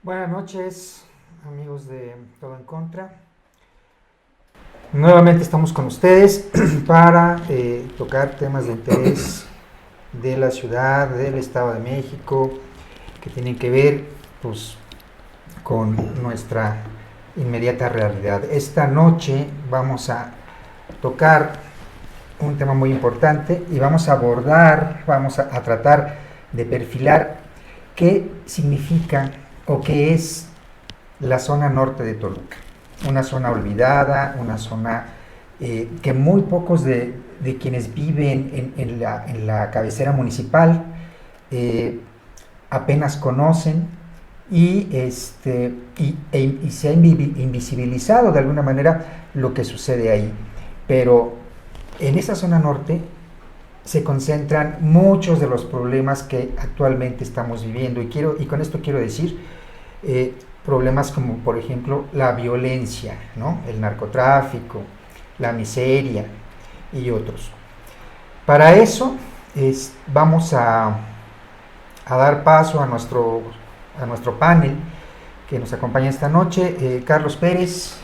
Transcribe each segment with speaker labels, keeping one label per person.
Speaker 1: Buenas noches, amigos de Todo en Contra. Nuevamente estamos con ustedes para tocar temas de interés de la ciudad, del Estado de México, que tienen que ver pues, con nuestra inmediata realidad. Esta noche vamos a tocar un tema muy importante y vamos a abordar, vamos a tratar de perfilar qué significa o qué es la zona norte de Toluca. Una zona olvidada, una zona que muy pocos de quienes viven en la cabecera municipal apenas conocen y se ha invisibilizado de alguna manera lo que sucede ahí. Pero en esa zona norte se concentran muchos de los problemas que actualmente estamos viviendo y con esto quiero decir problemas como por ejemplo la violencia, ¿no? El narcotráfico, la miseria y otros. Para eso vamos a dar paso a nuestro panel que nos acompaña esta noche. Carlos Pérez.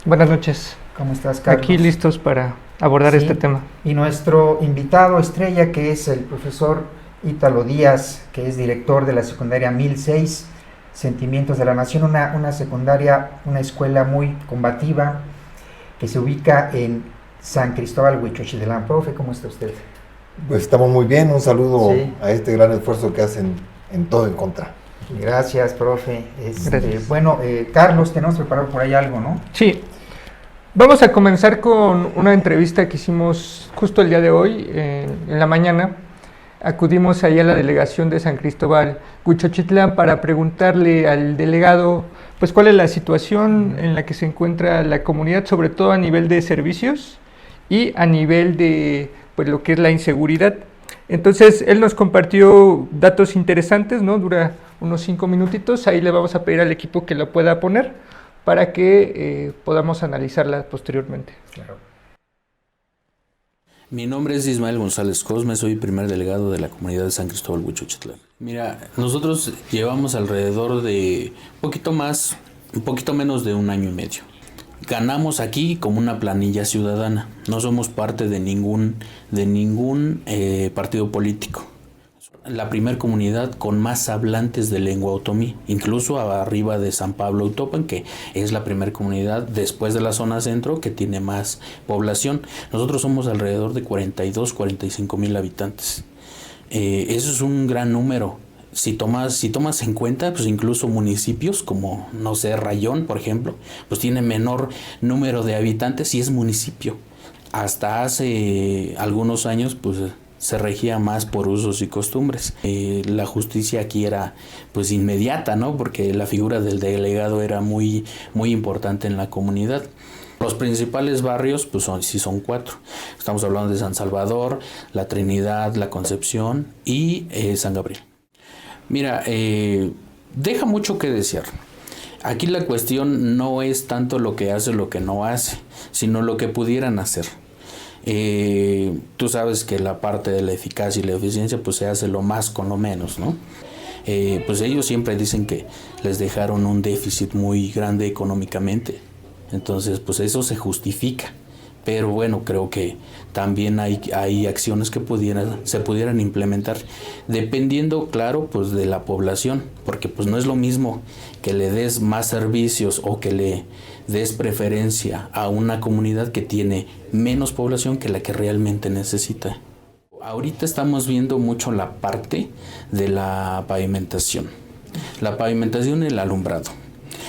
Speaker 2: Buenas noches.
Speaker 1: ¿Cómo estás, Carlos?
Speaker 2: Aquí listos para abordar este tema.
Speaker 1: Y nuestro invitado estrella, que es el profesor Ítalo Díaz, que es director de la secundaria 1006, Sentimientos de la Nación, una secundaria, una escuela muy combativa, que se ubica en San Cristóbal, Huichochitlán. Profe, ¿cómo está usted?
Speaker 3: Pues estamos muy bien, un saludo a este gran esfuerzo que hacen en Todo en Contra.
Speaker 1: Gracias, profe.
Speaker 2: Gracias.
Speaker 1: Bueno, Carlos, tenemos preparado por ahí algo, ¿no?
Speaker 2: Sí. Vamos a comenzar con una entrevista que hicimos justo el día de hoy, en la mañana. Acudimos ahí a la delegación de San Cristóbal, Huichochitlán, para preguntarle al delegado, pues, cuál es la situación en la que se encuentra la comunidad, sobre todo a nivel de servicios y a nivel de, pues, lo que es la inseguridad. Entonces, él nos compartió datos interesantes, ¿no? Dura unos 5 minutitos, ahí le vamos a pedir al equipo que lo pueda poner para que podamos analizarla posteriormente.
Speaker 1: Claro.
Speaker 4: Mi nombre es Ismael González Cosme, soy primer delegado de la comunidad de San Cristóbal, Huichochitlán. Mira, nosotros llevamos alrededor de un poquito menos de 1 año y medio. Ganamos aquí como una planilla ciudadana, no somos parte de ningún partido político. La primer comunidad con más hablantes de lengua otomí, incluso arriba de San Pablo Utopan, que es la primera comunidad después de la zona centro que tiene más población. Nosotros somos alrededor de 45 mil habitantes. Eso es un gran número. Si tomas en cuenta, pues incluso municipios como, no sé, Rayón, por ejemplo, pues tiene menor número de habitantes y es municipio. Hasta hace algunos años, pues se regía más por usos y costumbres. La justicia aquí era pues inmediata, ¿no? Porque la figura del delegado era muy, muy importante en la comunidad. Los principales barrios pues son 4. Estamos hablando de San Salvador, La Trinidad, La Concepción y San Gabriel. Mira, deja mucho que desear. Aquí la cuestión no es tanto lo que hace o lo que no hace, sino lo que pudieran hacer. Tú sabes que la parte de la eficacia y la eficiencia pues se hace lo más con lo menos, ¿no? Pues ellos siempre dicen que les dejaron un déficit muy grande económicamente, entonces pues eso se justifica, pero bueno, creo que también hay acciones que se pudieran implementar dependiendo, claro, pues de la población, porque pues no es lo mismo que le des más servicios o que le des preferencia a una comunidad que tiene menos población que la que realmente necesita. Ahorita estamos viendo mucho la parte de la pavimentación. La pavimentación y el alumbrado.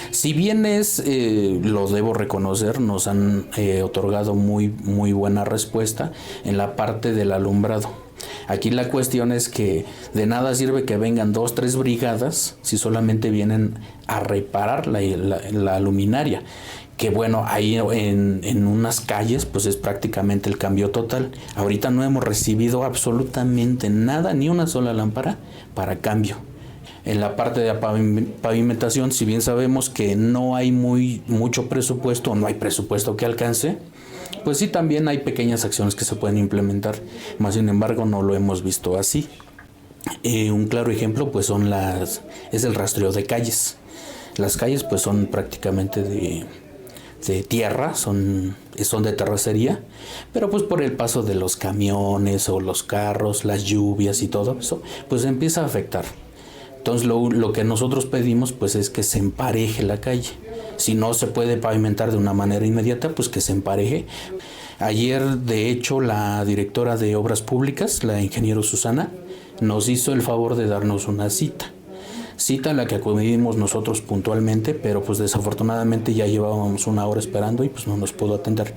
Speaker 4: Si bien lo debo reconocer, nos han otorgado muy, muy buena respuesta en la parte del alumbrado. Aquí la cuestión es que de nada sirve que vengan 2, 3 brigadas si solamente vienen a reparar la luminaria. Que bueno, ahí en unas calles pues es prácticamente el cambio total. Ahorita no hemos recibido absolutamente nada, ni una sola lámpara para cambio. En la parte de pavimentación, si bien sabemos que no hay mucho presupuesto, no hay presupuesto que alcance, pues sí también hay pequeñas acciones que se pueden implementar, más sin embargo no lo hemos visto así. Un claro ejemplo pues es el rastreo de calles. Las calles pues son prácticamente de tierra, son de terracería, pero pues por el paso de los camiones o los carros, las lluvias y todo eso, pues empieza a afectar. Entonces lo que nosotros pedimos pues es que se empareje la calle. Si no se puede pavimentar de una manera inmediata, pues que se empareje. Ayer, de hecho, la directora de Obras Públicas, la ingeniero Susana, nos hizo el favor de darnos una cita a la que acudimos nosotros puntualmente, pero pues desafortunadamente ya llevábamos 1 hora esperando y pues no nos pudo atender.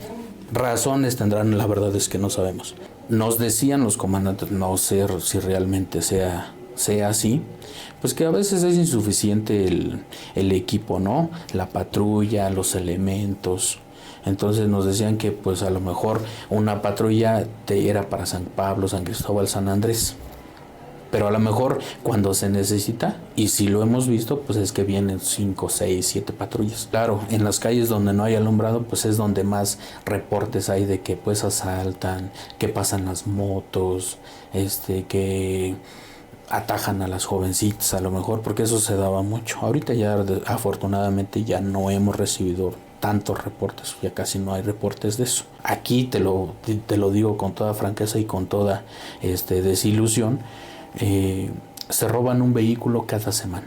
Speaker 4: Razones tendrán, la verdad es que no sabemos. Nos decían los comandantes, no sé si realmente sea así, pues que a veces es insuficiente el equipo, ¿no? La patrulla, los elementos. Entonces nos decían que pues a lo mejor una patrulla era para San Pablo, San Cristóbal, San Andrés. Pero a lo mejor cuando se necesita, y si lo hemos visto, pues es que vienen 5, 6, 7 patrullas. Claro, en las calles donde no hay alumbrado, pues es donde más reportes hay de que pues asaltan, que pasan las motos, que atajan a las jovencitas a lo mejor, porque eso se daba mucho. Ahorita ya afortunadamente ya no hemos recibido tantos reportes, ya casi no hay reportes de eso. Aquí te lo digo con toda franqueza y con toda desilusión. Se roban un vehículo cada semana.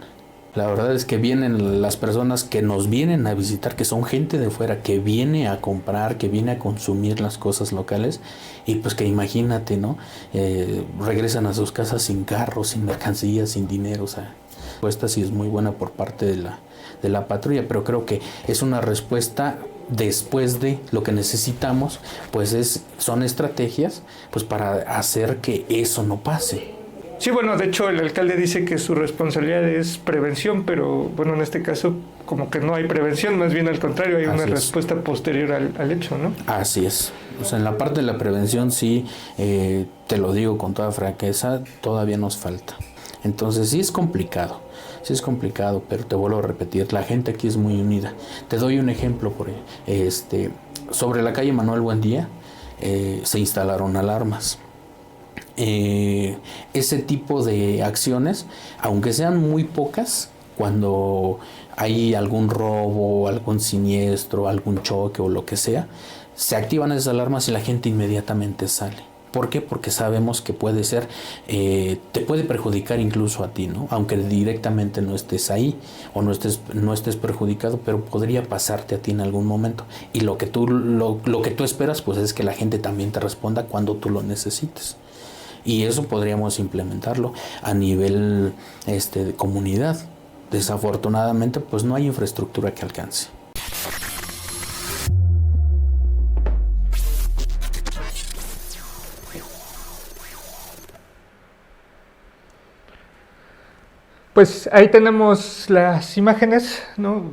Speaker 4: La verdad es que vienen las personas que nos vienen a visitar, que son gente de fuera, que viene a comprar, que viene a consumir las cosas locales, y pues que imagínate, ¿no? Regresan a sus casas sin carros, sin mercancías, sin dinero. O sea, la respuesta sí es muy buena por parte de la patrulla, pero creo que es una respuesta después de lo que necesitamos, pues son estrategias pues para hacer que eso no pase.
Speaker 2: Sí, bueno, de hecho el alcalde dice que su responsabilidad es prevención, pero bueno, en este caso como que no hay prevención, más bien al contrario, hay una respuesta posterior al hecho, ¿no? Así es.
Speaker 4: O sea, en la parte de la prevención sí, te lo digo con toda franqueza, todavía nos falta. Entonces sí es complicado, pero te vuelvo a repetir, la gente aquí es muy unida. Te doy un ejemplo, sobre la calle Manuel Buendía se instalaron alarmas. Ese tipo de acciones, aunque sean muy pocas, cuando hay algún robo, algún siniestro, algún choque o lo que sea, se activan esas alarmas y la gente inmediatamente sale. ¿Por qué? Porque sabemos que puede ser, te puede perjudicar incluso a ti, ¿no? Aunque directamente no estés ahí o no estés perjudicado, pero podría pasarte a ti en algún momento. Y lo que tú esperas, pues es que la gente también te responda cuando tú lo necesites. Y eso podríamos implementarlo a nivel de comunidad. Desafortunadamente, pues no hay infraestructura que alcance.
Speaker 2: Pues ahí tenemos las imágenes, ¿no?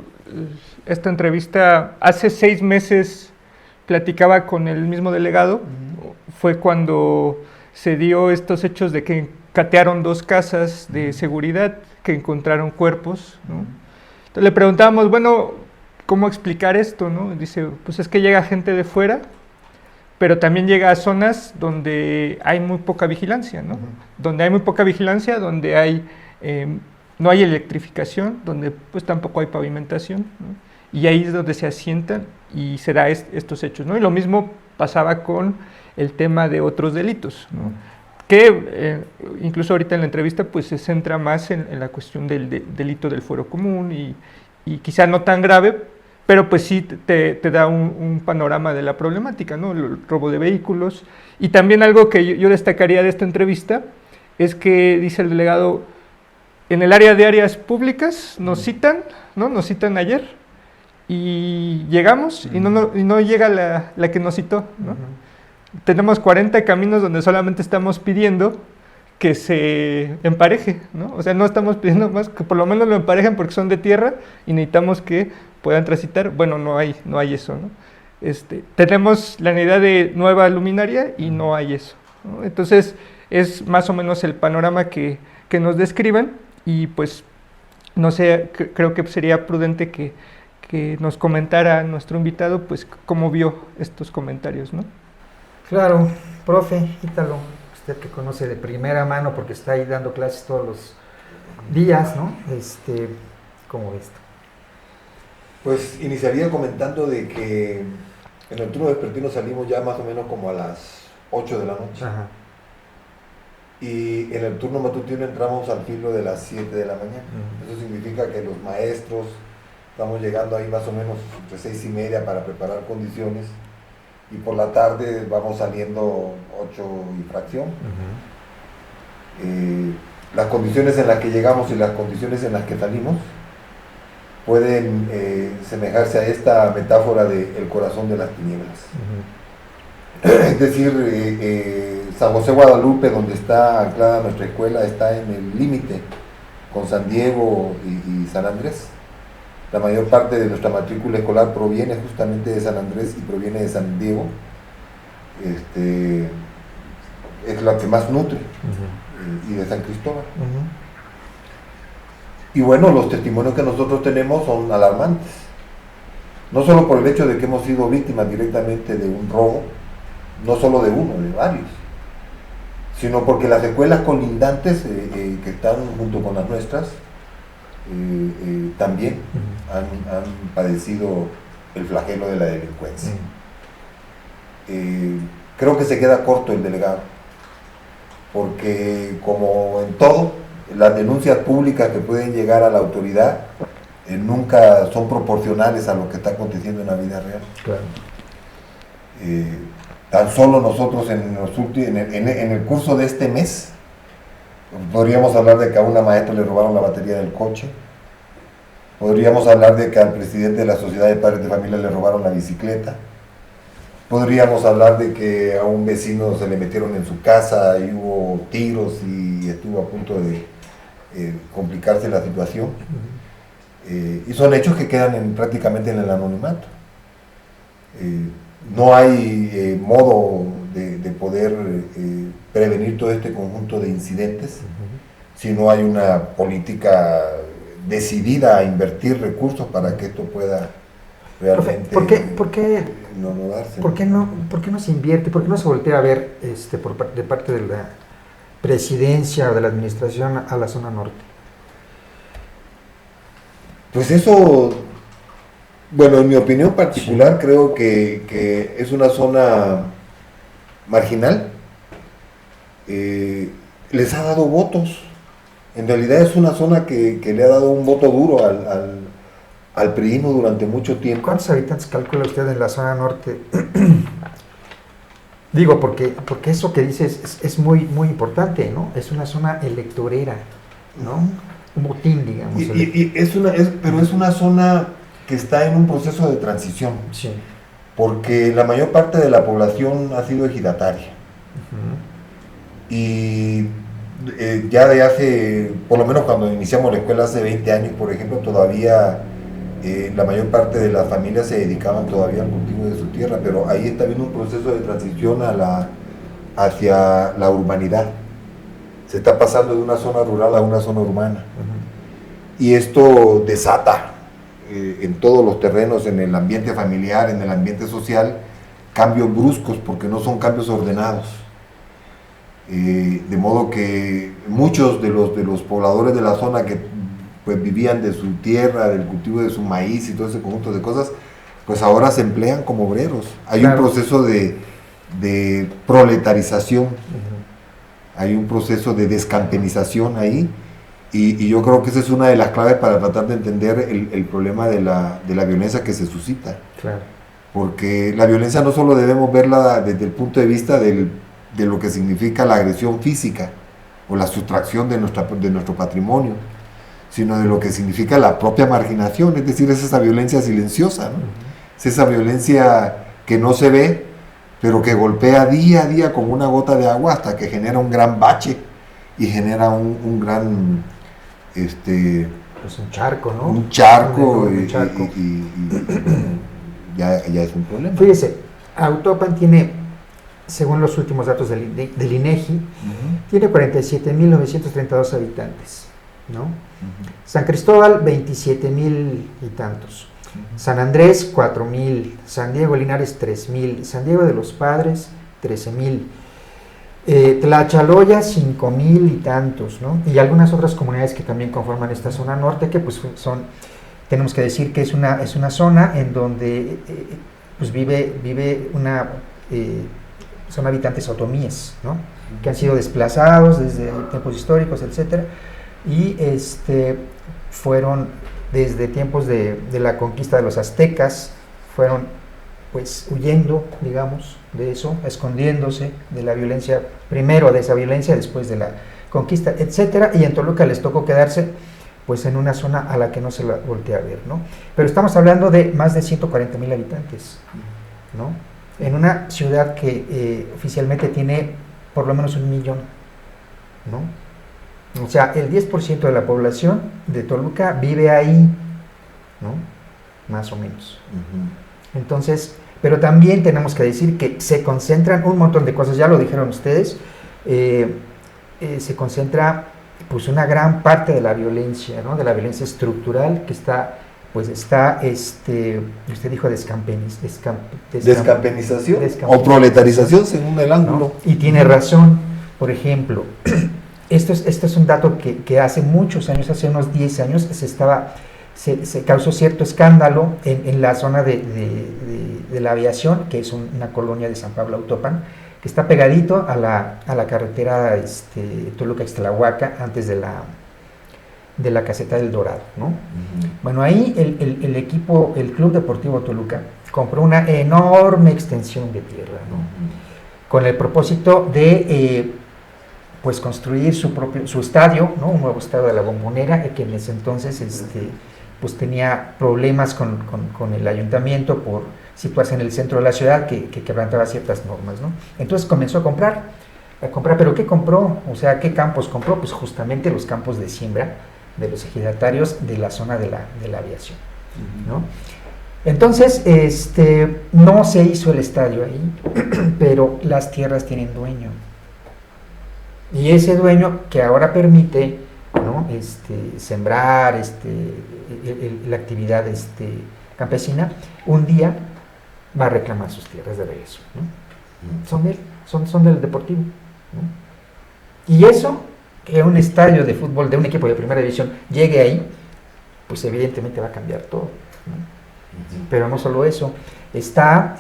Speaker 2: Esta entrevista hace 6 meses platicaba con el mismo delegado. Fue cuando se dio estos hechos de que catearon 2 casas de seguridad, que encontraron cuerpos, ¿no? Entonces le preguntábamos, bueno, ¿cómo explicar esto, no? Dice, pues es que llega gente de fuera, pero también llega a zonas donde hay muy poca vigilancia, ¿no? Donde hay muy poca vigilancia, donde hay no hay electrificación, donde pues tampoco hay pavimentación, ¿no? Y ahí es donde se asientan y se da estos hechos, ¿no? Y lo mismo pasaba con el tema de otros delitos, ¿no? Que incluso ahorita en la entrevista pues se centra más en la cuestión del delito del fuero común y quizá no tan grave, pero pues sí te da un panorama de la problemática, ¿no? El robo de vehículos. Y también algo que yo destacaría de esta entrevista es que dice el delegado, en el área de áreas públicas nos citan, ¿no? Nos citan ayer y llegamos y no llega la que nos citó, ¿no? Tenemos 40 caminos donde solamente estamos pidiendo que se empareje, ¿no? O sea, no estamos pidiendo más, que por lo menos lo emparejen porque son de tierra y necesitamos que puedan transitar. Bueno, no hay eso, ¿no? Tenemos la necesidad de nueva luminaria y no hay eso, ¿no? Entonces, es más o menos el panorama que nos describen y pues, no sé, creo que sería prudente que nos comentara nuestro invitado, pues, cómo vio estos comentarios, ¿no?
Speaker 1: Claro, profe Ítalo, usted que conoce de primera mano porque está ahí dando clases todos los días, ¿no? ¿Cómo ves esto?
Speaker 3: Pues iniciaría comentando de que en el turno vespertino salimos ya más o menos como a las 8 de la noche.
Speaker 1: Ajá.
Speaker 3: Y en el turno matutino entramos al filo de las 7 de la mañana. Eso significa que los maestros estamos llegando ahí más o menos entre 6:30 para preparar condiciones, y por la tarde vamos saliendo 8 y fracción. Las condiciones en las que llegamos y las condiciones en las que salimos pueden semejarse a esta metáfora de el corazón de las tinieblas. Es decir, San José Guadalupe, donde está anclada nuestra escuela, está en el límite con San Diego y San Andrés. La mayor parte de nuestra matrícula escolar proviene justamente de San Andrés y proviene de San Diego. Es la que más nutre, y de San Cristóbal. Y bueno, los testimonios que nosotros tenemos son alarmantes. No solo por el hecho de que hemos sido víctimas directamente de un robo, no solo de uno, de varios, sino porque las escuelas colindantes que están junto con las nuestras también han padecido el flagelo de la delincuencia. Creo que se queda corto el delegado, porque como en todo, las denuncias públicas que pueden llegar a la autoridad nunca son proporcionales a lo que está aconteciendo en la vida real.
Speaker 1: Claro.
Speaker 3: Tan solo nosotros en el curso de este mes podríamos hablar de que a una maestra le robaron la batería del coche, podríamos hablar de que al presidente de la Sociedad de Padres de Familia le robaron la bicicleta, podríamos hablar de que a un vecino se le metieron en su casa y hubo tiros y estuvo a punto de complicarse la situación. Y son hechos que quedan prácticamente en el anonimato. No hay modo de poder prevenir todo este conjunto de incidentes si no hay una política decidida a invertir recursos para que esto pueda realmente no darse.
Speaker 1: ¿Por qué no se invierte? ¿Por qué no se voltea a ver de parte de la presidencia o de la administración a la zona norte?
Speaker 3: Pues eso, bueno, en mi opinión particular, creo que es una zona marginal. Les ha dado votos. En realidad es una zona que le ha dado un voto duro al priismo durante mucho tiempo.
Speaker 1: ¿Cuántos habitantes calcula usted en la zona norte? Digo, porque eso que dices es muy, muy importante, ¿no? Es una zona electorera, ¿no? Un botín, digamos.
Speaker 3: Pero es una zona que está en un proceso de transición.
Speaker 1: Sí.
Speaker 3: Porque la mayor parte de la población ha sido ejidataria. Y ya de hace, por lo menos cuando iniciamos la escuela hace 20 años, por ejemplo, todavía la mayor parte de las familias se dedicaban todavía al cultivo de su tierra, pero ahí está habiendo un proceso de transición hacia la urbanidad. Se está pasando de una zona rural a una zona urbana. Y esto desata en todos los terrenos, en el ambiente familiar, en el ambiente social, cambios bruscos, porque no son cambios ordenados. De modo que muchos de los pobladores de la zona que pues vivían de su tierra, del cultivo de su maíz y todo ese conjunto de cosas, pues ahora se emplean como obreros. Hay un proceso de proletarización, hay un proceso de descampenización ahí, y yo creo que esa es una de las claves para tratar de entender el problema de la violencia que se suscita. Claro. Porque la violencia no solo debemos verla desde el punto de vista de lo que significa la agresión física o la sustracción de nuestro patrimonio, sino de lo que significa la propia marginación, es decir, es esa violencia silenciosa, ¿no? Es esa violencia que no se ve, pero que golpea día a día como una gota de agua hasta que genera un gran bache y genera un gran...
Speaker 1: pues un charco, ¿no?
Speaker 3: Un charco, y ya es un problema.
Speaker 1: Fíjese, Autopan tiene, según los últimos datos del INEGI, tiene 47.932 habitantes, ¿no? San Cristóbal, 27,000 y tantos. San Andrés, 4,000. San Diego Linares, 3,000. San Diego de los Padres, 13,000. Tlachaloya, 5,000 y tantos, ¿no? Y algunas otras comunidades que también conforman esta zona norte, que pues son tenemos que decir que es una zona en donde pues vive son habitantes otomíes, ¿no? Que han sido desplazados desde tiempos históricos, etcétera, y fueron desde tiempos de la conquista de los aztecas, fueron pues huyendo, digamos, de eso, escondiéndose de la violencia, primero de esa violencia, después de la conquista, etcétera, y en Toluca les tocó quedarse pues en una zona a la que no se la voltea a ver, ¿no? Pero estamos hablando de más de 140,000 habitantes, ¿no? En una ciudad que oficialmente tiene por lo menos 1 millón, ¿no? O sea, el 10% de la población de Toluca vive ahí, ¿no? Más o menos. Entonces, pero también tenemos que decir que se concentran un montón de cosas, ya lo dijeron ustedes, se concentra pues una gran parte de la violencia, ¿no? De la violencia estructural que está, usted dijo
Speaker 3: descampenización o proletarización según el ángulo.
Speaker 1: ¿No? Y tiene razón, por ejemplo, esto es un dato que hace muchos años, hace unos 10 años, se causó cierto escándalo en la zona de la aviación, que es una colonia de San Pablo Autopan, que está pegadito a la carretera Toluca-Ixtlahuaca, antes de la caseta del Dorado, ¿no? Bueno, ahí el Club Deportivo Toluca compró una enorme extensión de tierra, ¿no? Con el propósito de pues construir su estadio, ¿no? Un nuevo estadio de la Bombonera, que en ese entonces pues tenía problemas con el ayuntamiento por situarse en el centro de la ciudad, que quebrantaba ciertas normas, ¿no? Entonces comenzó a comprar, pero ¿qué compró? O sea, ¿qué campos compró? Pues justamente los campos de siembra de los ejidatarios de la zona de la aviación, ¿no? Entonces, no se hizo el estadio ahí, pero las tierras tienen dueño. Y ese dueño que ahora permite, ¿no? Sembrar la actividad campesina, un día va a reclamar sus tierras de regreso, ¿no? Son de él, son del Deportivo, ¿no? Y eso, que un estadio de fútbol de un equipo de primera división llegue ahí, pues evidentemente va a cambiar todo, ¿no? Pero no solo eso, está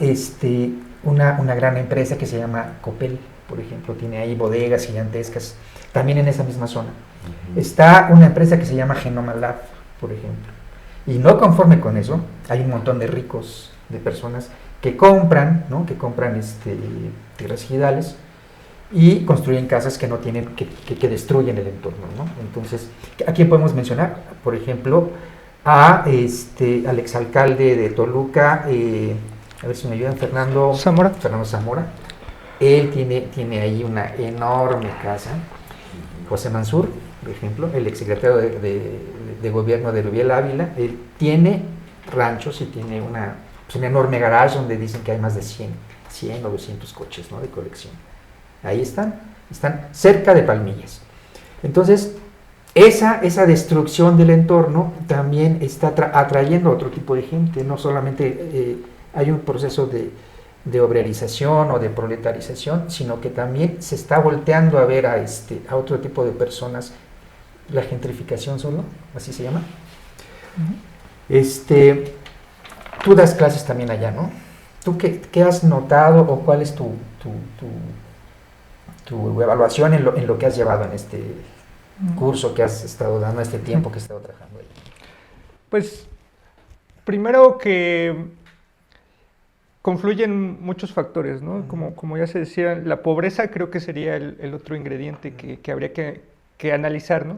Speaker 1: una gran empresa que se llama Coppel, por ejemplo, tiene ahí bodegas gigantescas, también en esa misma zona. Está una empresa que se llama Genoma Lab, por ejemplo. Y no conforme con eso, hay un montón de ricos, de personas que compran, ¿no? Que compran tierras ejidales y construyen casas que no tienen, que destruyen el entorno, ¿no? Entonces, ¿a quién podemos mencionar? Por ejemplo, al exalcalde de Toluca, a ver si me ayudan, Fernando Zamora. Él tiene ahí una enorme casa. José Mansur, por ejemplo, el exsecretario de gobierno de Rubiel Ávila, él tiene ranchos y tiene un enorme garage donde dicen que hay más de 100 o 200 coches, ¿no? De colección. Ahí están cerca de Palmillas. Entonces, esa destrucción del entorno también está atrayendo a otro tipo de gente. No solamente hay un proceso de obrerización o de proletarización, sino que también se está volteando a ver a otro tipo de personas, la gentrificación solo, así se llama. Tú das clases también allá, ¿no? ¿Tú qué has notado o cuál es tu evaluación en lo que has llevado en este curso que has estado dando, este tiempo que has estado trabajando ahí?
Speaker 2: Pues, primero que confluyen muchos factores, ¿no? Como ya se decía, la pobreza creo que sería el otro ingrediente que habría que analizar, ¿no?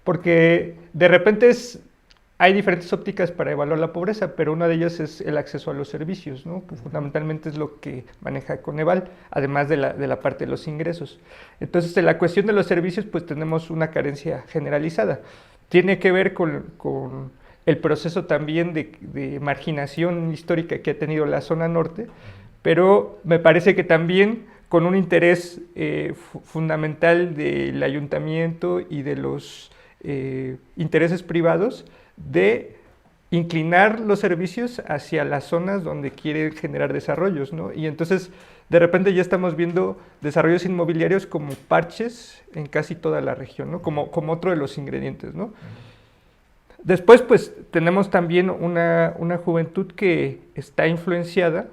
Speaker 2: Porque de repente hay diferentes ópticas para evaluar la pobreza, pero una de ellas es el acceso a los servicios, ¿no? Que fundamentalmente es lo que maneja Coneval, además de la parte de los ingresos. Entonces, en la cuestión de los servicios, pues tenemos una carencia generalizada. Tiene que ver con el proceso también de marginación histórica que ha tenido la zona norte, pero me parece que también con un interés fundamental del ayuntamiento y de los intereses privados de inclinar los servicios hacia las zonas donde quieren generar desarrollos, ¿no? Y entonces, de repente ya estamos viendo desarrollos inmobiliarios como parches en casi toda la región, ¿no? Como otro de los ingredientes, ¿no? Después, pues, tenemos también una juventud que está influenciada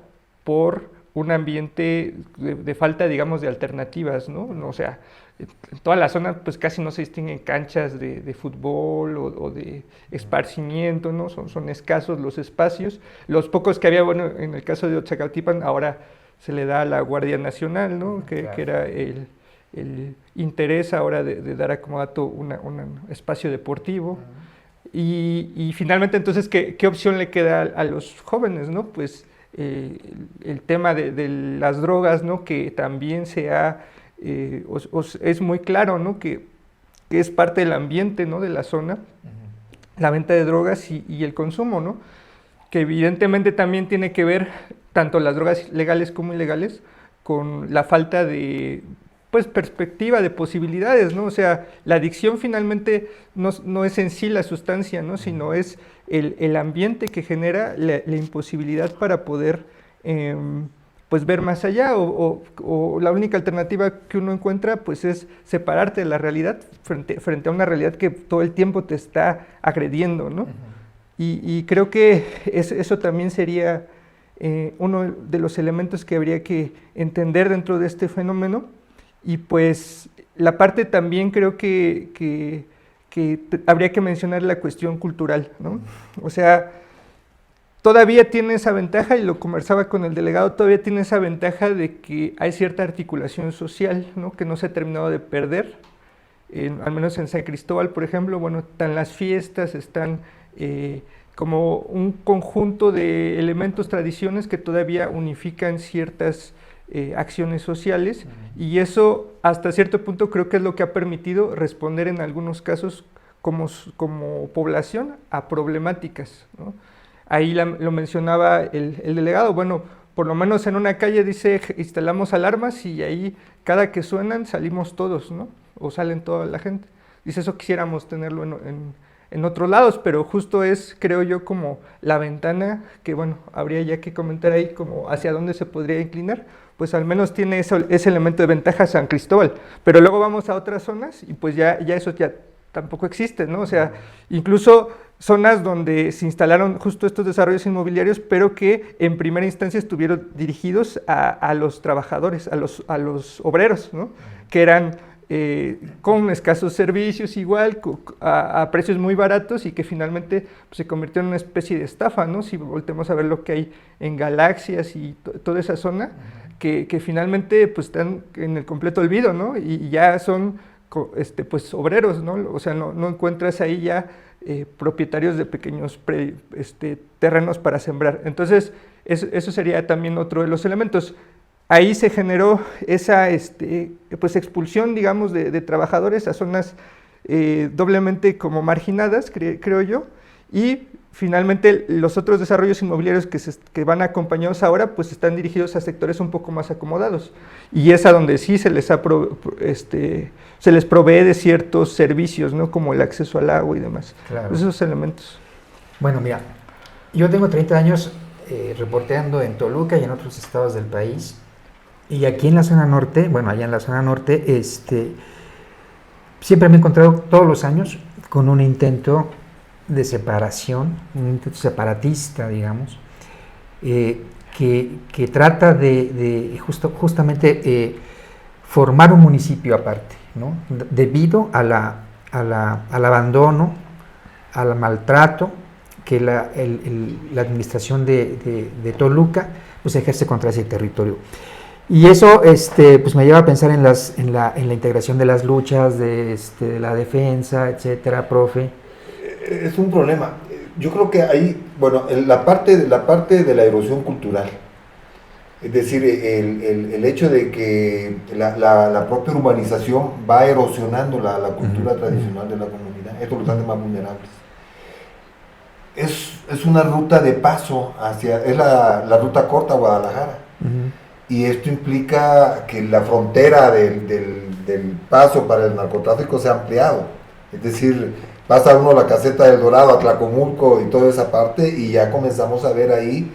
Speaker 2: por un ambiente de falta, digamos, de alternativas, ¿no? O sea, en toda la zona, pues, casi no se distinguen canchas de fútbol o de esparcimiento, ¿no? Son escasos los espacios. Los pocos que había, bueno, en el caso de Otzacautipan, ahora se le da a la Guardia Nacional, ¿no? Que era el interés ahora de dar a Comodato un espacio deportivo. Y finalmente, entonces, ¿qué opción le queda a los jóvenes, ¿no? Pues el tema de las drogas, ¿no? Que también es muy claro, ¿no? Que es parte del ambiente, ¿no? De la zona, la venta de drogas y el consumo, ¿no? Que evidentemente también tiene que ver, tanto las drogas legales como ilegales, con la falta de, pues, perspectiva, de posibilidades, ¿no? O sea, la adicción finalmente no es en sí la sustancia, ¿no? Sino es el ambiente que genera la imposibilidad para poder, pues, ver más allá, o la única alternativa que uno encuentra, pues, es separarte de la realidad frente a una realidad que todo el tiempo te está agrediendo, ¿no? Y creo que eso también sería uno de los elementos que habría que entender dentro de este fenómeno. Y pues la parte también creo que habría que mencionar la cuestión cultural, ¿no? O sea, todavía tiene esa ventaja, y lo conversaba con el delegado, todavía tiene esa ventaja de que hay cierta articulación social, ¿no? Que no se ha terminado de perder, al menos en San Cristóbal, por ejemplo. Bueno, están las fiestas, están como un conjunto de elementos, tradiciones que todavía unifican ciertas acciones sociales, y eso hasta cierto punto creo que es lo que ha permitido responder en algunos casos como población a problemáticas, ¿no? Ahí lo mencionaba el delegado. Bueno, por lo menos en una calle dice, instalamos alarmas y ahí cada que suenan salimos todos, ¿no? O salen toda la gente. Dice, eso quisiéramos tenerlo en otros lados, pero justo es, creo yo, como la ventana que, bueno, habría ya que comentar ahí como hacia dónde se podría inclinar. Pues al menos tiene ese elemento de ventaja San Cristóbal, pero luego vamos a otras zonas y pues ya eso ya tampoco existe, ¿no? O sea, incluso zonas donde se instalaron justo estos desarrollos inmobiliarios, pero que en primera instancia estuvieron dirigidos a los trabajadores, a los obreros, ¿no? Que eran con escasos servicios, igual, a precios muy baratos, y que finalmente pues, se convirtió en una especie de estafa, ¿no? Si voltemos a ver lo que hay en Galaxias y toda esa zona, que finalmente pues, están en el completo olvido, ¿no? Y ya son pues, obreros, ¿no? O sea, no encuentras ahí ya propietarios de pequeños terrenos para sembrar. Entonces, eso sería también otro de los elementos. Ahí se generó esa pues expulsión, digamos, de trabajadores a zonas doblemente como marginadas, creo yo, y finalmente los otros desarrollos inmobiliarios que van acompañados ahora, pues están dirigidos a sectores un poco más acomodados, y es a donde sí se les provee de ciertos servicios, ¿no? Como el acceso al agua y demás. Claro. Esos elementos.
Speaker 1: Bueno, mira, yo tengo 30 años reporteando en Toluca y en otros estados del país. Y aquí en la zona norte, bueno, allá en la zona norte, siempre me he encontrado todos los años con un intento de separación, un intento separatista, digamos, que trata de justamente formar un municipio aparte, ¿no? Debido al abandono, al maltrato que la administración de Toluca pues ejerce contra ese territorio. Y eso pues me lleva a pensar en la integración de las luchas, de la defensa, etcétera, profe.
Speaker 3: Es un problema. Yo creo que ahí, bueno, la parte de la erosión cultural, es decir, el hecho de que la propia urbanización va erosionando la cultura tradicional de la comunidad, esto los hace más vulnerables. Es una ruta de paso es la ruta corta a Guadalajara. Y esto implica que la frontera del paso para el narcotráfico se ha ampliado. Es decir, pasa uno a la Caseta del Dorado, a Tlacomulco y toda esa parte, y ya comenzamos a ver ahí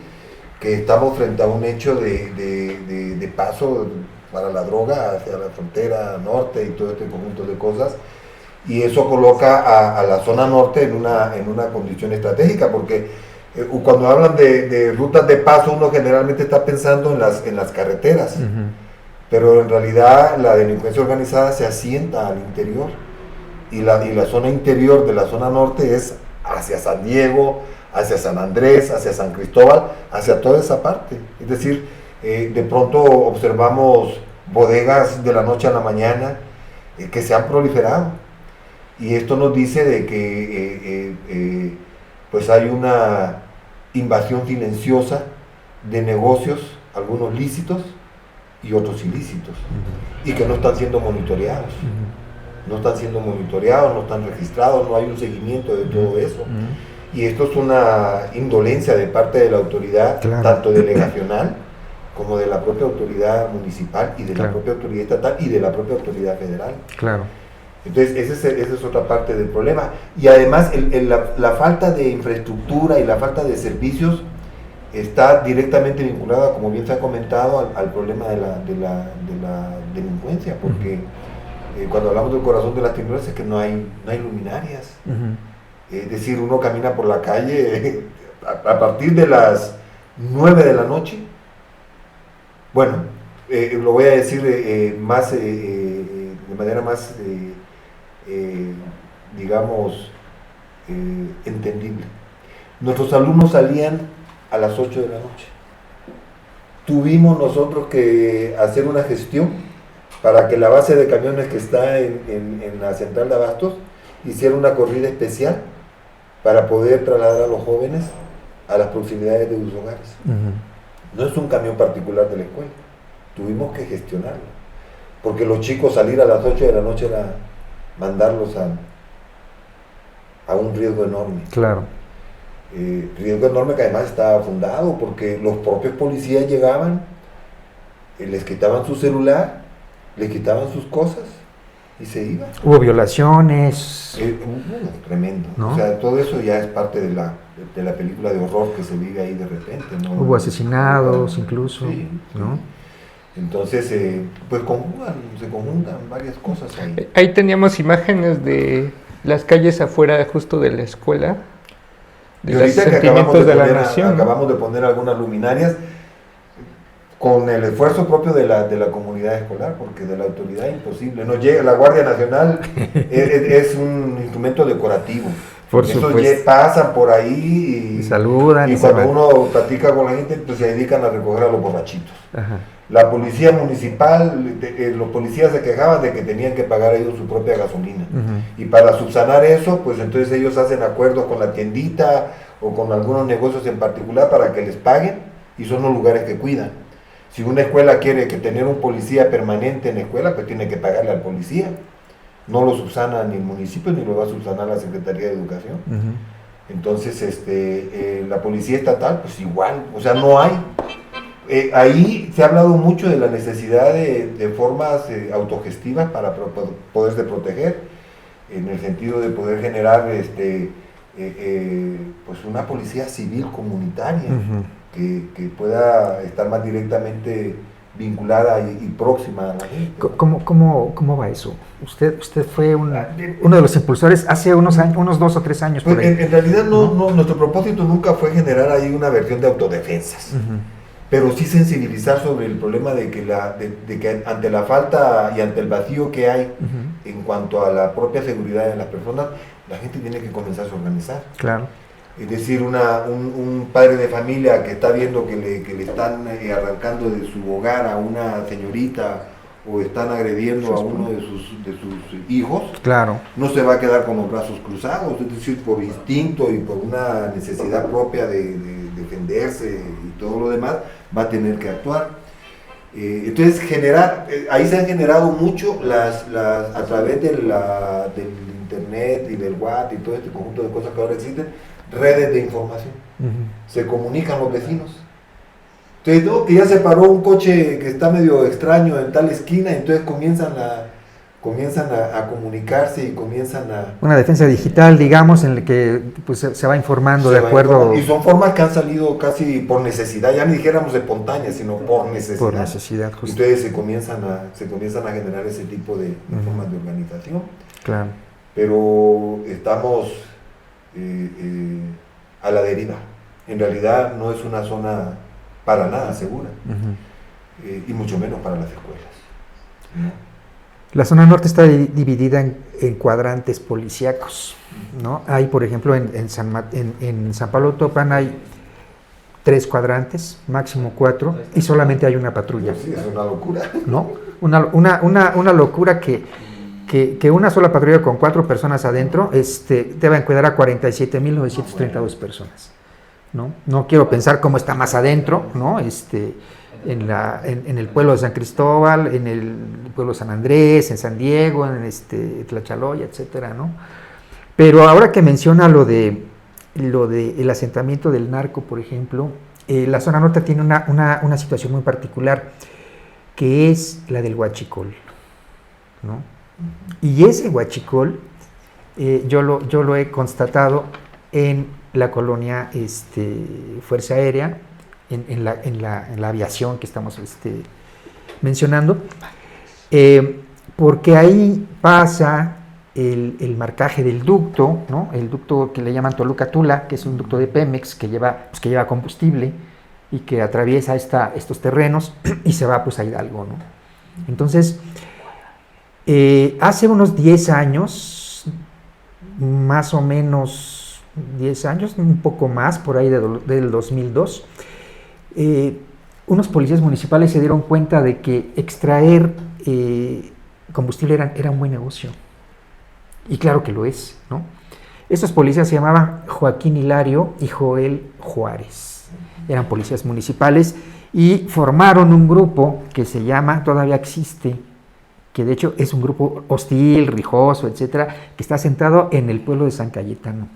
Speaker 3: que estamos frente a un hecho de paso para la droga hacia la frontera norte y todo este conjunto de cosas. y eso coloca a la zona norte en una condición estratégica, porque cuando hablan de rutas de paso, uno generalmente está pensando en las carreteras, pero en realidad la delincuencia organizada se asienta al interior, y la zona interior de la zona norte es hacia San Diego, hacia San Andrés, hacia San Cristóbal, hacia toda esa parte. Es decir, de pronto observamos bodegas de la noche a la mañana que se han proliferado, y esto nos dice de que pues hay una invasión silenciosa de negocios, algunos lícitos y otros ilícitos, y que no están siendo monitoreados. No están siendo monitoreados, no están registrados, no hay un seguimiento de todo eso. Y esto es una indolencia de parte de la autoridad, tanto delegacional como de la propia autoridad municipal y de la propia autoridad estatal y de la propia autoridad federal. Entonces, esa es otra parte del problema. Y además, la falta de infraestructura y la falta de servicios está directamente vinculada, como bien se ha comentado, al problema de la delincuencia, porque cuando hablamos del corazón de las tinieblas es que no hay luminarias. Es decir, uno camina por la calle a partir de las 9 de la noche. Bueno, lo voy a decir de manera más, digamos, entendible. Nuestros alumnos salían a las 8 de la noche. Tuvimos nosotros que hacer una gestión para que la base de camiones que está en la central de abastos hiciera una corrida especial para poder trasladar a los jóvenes a las proximidades de sus hogares. No es un camión particular de la escuela, tuvimos que gestionarlo, porque los chicos salir a las 8 de la noche era mandarlos a un riesgo enorme. Riesgo enorme que además estaba fundado, porque los propios policías llegaban, les quitaban su celular, les quitaban sus cosas y se iban.
Speaker 1: Hubo violaciones.
Speaker 3: Tremendo.
Speaker 1: ¿No?
Speaker 3: O sea, todo eso ya es parte de la película de horror que se vive ahí de repente, ¿no?
Speaker 1: Hubo asesinados incluso,
Speaker 3: sí,
Speaker 1: ¿no?
Speaker 3: Entonces, pues se conjuntan varias cosas ahí.
Speaker 2: Ahí teníamos imágenes de las calles afuera justo de la escuela, de los sentimientos de la nación.
Speaker 3: Acabamos de poner algunas luminarias con el esfuerzo propio de la comunidad escolar, porque de la autoridad imposible. No llega, la Guardia Nacional es un instrumento decorativo.
Speaker 1: Por
Speaker 3: Esos
Speaker 1: supuesto.
Speaker 3: Pasan por ahí
Speaker 1: y saludan.
Speaker 3: Y cuando uno platica con la gente, pues se dedican a recoger a los borrachitos. La policía municipal, los policías se quejaban de que tenían que pagar ellos su propia gasolina. Y para subsanar eso, pues entonces ellos hacen acuerdos con la tiendita o con algunos negocios en particular para que les paguen, y son los lugares que cuidan. Si una escuela quiere tener un policía permanente en la escuela, pues tiene que pagarle al policía. No lo subsana ni el municipio, ni lo va a subsanar la Secretaría de Educación. Entonces, la policía estatal, pues igual, o sea, no hay. Ahí se ha hablado mucho de la necesidad de formas autogestivas para poderse proteger, en el sentido de poder generar pues una policía civil comunitaria que pueda estar más directamente vinculada y próxima a la gente.
Speaker 1: ¿Cómo va eso? Usted fue uno de los impulsores hace unos 2 o 3 años.
Speaker 3: Pues
Speaker 1: por ahí.
Speaker 3: en realidad no, nuestro propósito nunca fue generar ahí una versión de autodefensas, pero sí sensibilizar sobre el problema de que ante la falta y ante el vacío que hay en cuanto a la propia seguridad de las personas, la gente tiene que comenzar a organizar. Es decir, un padre de familia que está viendo que le están arrancando de su hogar a una señorita o están agrediendo a uno de sus hijos, no se va a quedar con los brazos cruzados, es decir, por instinto y por una necesidad propia de defenderse y todo lo demás, va a tener que actuar. Entonces, ahí se han generado mucho a través del internet y del WhatsApp y todo este conjunto de cosas que ahora existen, redes de información. Se comunican los vecinos. Entonces, que ya se paró un coche que está medio extraño en tal esquina, entonces comienzan a comunicarse y comienzan a...
Speaker 1: Una defensa digital, digamos, en la que pues, se va informando de acuerdo...
Speaker 3: Y son formas que han salido casi por necesidad, ya ni dijéramos espontáneas, sino por necesidad.
Speaker 1: Por necesidad, justo.
Speaker 3: Entonces se comienzan a generar ese tipo de formas de organización. pero estamos a la deriva. En realidad no es una zona para nada segura, y mucho menos para las escuelas, ¿no?
Speaker 1: La zona norte está dividida en cuadrantes policíacos, ¿no? Hay, por ejemplo, en San Pablo Topan hay 3 cuadrantes, máximo 4, y solamente hay una patrulla.
Speaker 3: Sí, es una locura,
Speaker 1: ¿no? Una locura que una sola patrulla con 4 personas adentro debe cuidar a 47.932 personas, ¿no? No quiero pensar cómo está más adentro, ¿no? En el pueblo de San Cristóbal, en el pueblo de San Andrés, en San Diego, en Tlachaloya, etcétera, ¿no? Pero ahora que menciona lo de el asentamiento del narco, por ejemplo, la zona norte tiene una situación muy particular, que es la del huachicol, ¿no? Y ese huachicol yo lo he constatado en la colonia Fuerza Aérea, en la aviación que estamos mencionando, porque ahí pasa el marcaje del ducto, ¿no? El ducto que le llaman Toluca-Tula, que es un ducto de Pemex que lleva combustible y que atraviesa estos terrenos y se va pues a Hidalgo, ¿no? Entonces, hace unos 10 años, más o menos 10 años, un poco más, por ahí del 2002, unos policías municipales se dieron cuenta de que extraer combustible era un buen negocio. Y claro que lo es, ¿no? Estos policías se llamaban Joaquín Hilario y Joel Juárez. Eran policías municipales y formaron un grupo que se llama, todavía existe, que de hecho es un grupo hostil, rijoso, etcétera, que está sentado en el pueblo de San Cayetano,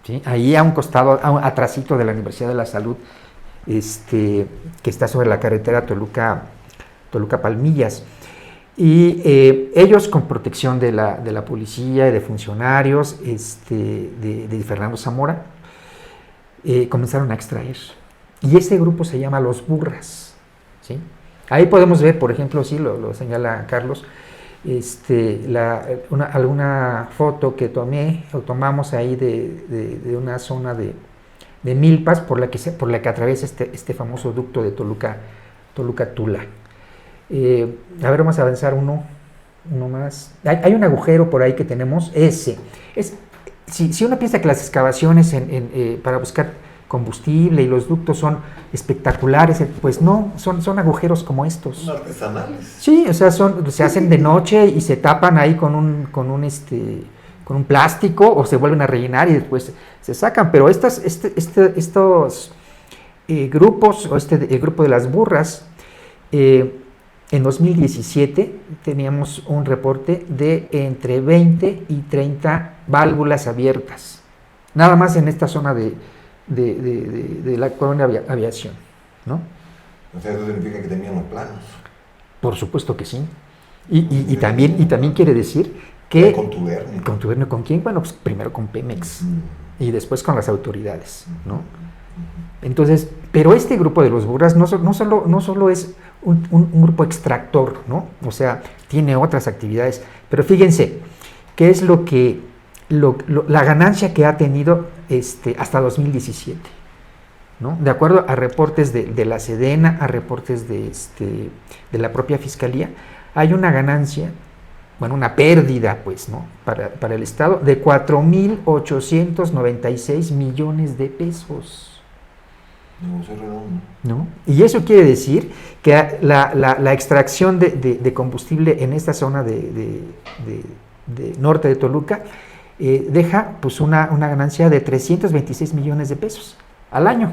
Speaker 1: ¿sí? Ahí a un costado, atrasito de la Universidad de la Salud, que está sobre la carretera Toluca-Palmillas. Y ellos, con protección de la policía y de funcionarios de Fernando Zamora, comenzaron a extraer. Y ese grupo se llama Los Burras, ¿sí? Ahí podemos ver, por ejemplo, sí, lo señala Carlos, alguna foto que tomamos ahí de una zona de milpas por la que atraviesa este famoso ducto de Toluca-Tula. A ver, vamos a avanzar uno más. Hay un agujero por ahí que tenemos, si uno piensa que las excavaciones para buscar combustible y los ductos son espectaculares, pues no, son agujeros como estos.
Speaker 3: Son artesanales.
Speaker 1: Sí, o sea, se hacen de noche y se tapan ahí con un plástico, o se vuelven a rellenar y después se sacan, pero estos grupos, o el grupo de las burras, en 2017 teníamos un reporte de entre 20 y 30 válvulas abiertas, nada más en esta zona de la colonia aviación, ¿no?
Speaker 3: O sea, eso significa que tenían los planos.
Speaker 1: Por supuesto que sí. Y también quiere decir que...
Speaker 3: ¿Contubernio?
Speaker 1: ¿Con quién? Bueno, pues primero con Pemex y después con las autoridades, ¿no? Entonces, pero este grupo de los burras no solo es un grupo extractor, ¿no? O sea, tiene otras actividades, pero fíjense, ¿qué es la ganancia que ha tenido hasta 2017? ¿No? De acuerdo a reportes de la Sedena, a reportes de la propia Fiscalía, hay una ganancia, bueno, una pérdida, pues, ¿no? Para el Estado de 4,896 millones de pesos. ¿No? Y eso quiere decir que la extracción de combustible en esta zona de norte de Toluca deja pues una ganancia de 326 millones de pesos al año.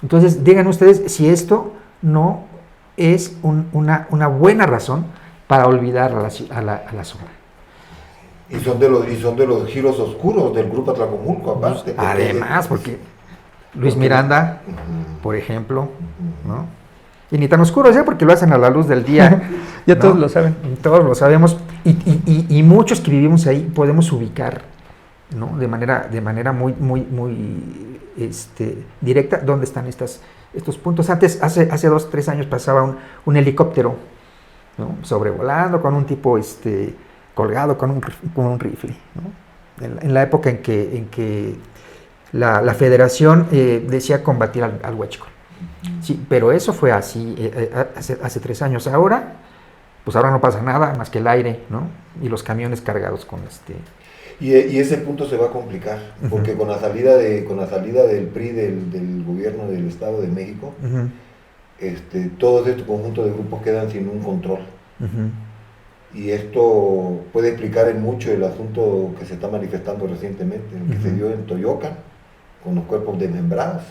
Speaker 1: Entonces, digan ustedes si esto no es una buena razón para olvidar a la zona.
Speaker 3: Y son de los giros oscuros del grupo Atlacomulco, aparte.
Speaker 1: Además, porque Luis Miranda, por ejemplo, ¿no? Y ni tan oscuros, porque lo hacen a la luz del día.
Speaker 2: Ya, ¿no? Todos lo saben.
Speaker 1: Todos lo sabemos. Y muchos que vivimos ahí podemos ubicar, ¿no? De manera muy, muy, muy directa dónde están estos puntos. Antes, hace 2-3 años pasaba un helicóptero, ¿no? Sobrevolando con un tipo colgado con un rifle, ¿no? En la época en que la federación decía combatir al huachicol. Sí, pero eso fue así hace 3 años. Ahora no pasa nada más que el aire, ¿no? Y los camiones cargados con
Speaker 3: Y ese punto se va a complicar, porque con la salida del PRI del gobierno del Estado de México, todo este conjunto de grupos quedan sin un control. Y esto puede explicar en mucho el asunto que se está manifestando recientemente, el que se dio en Toyocan, con los cuerpos desmembrados,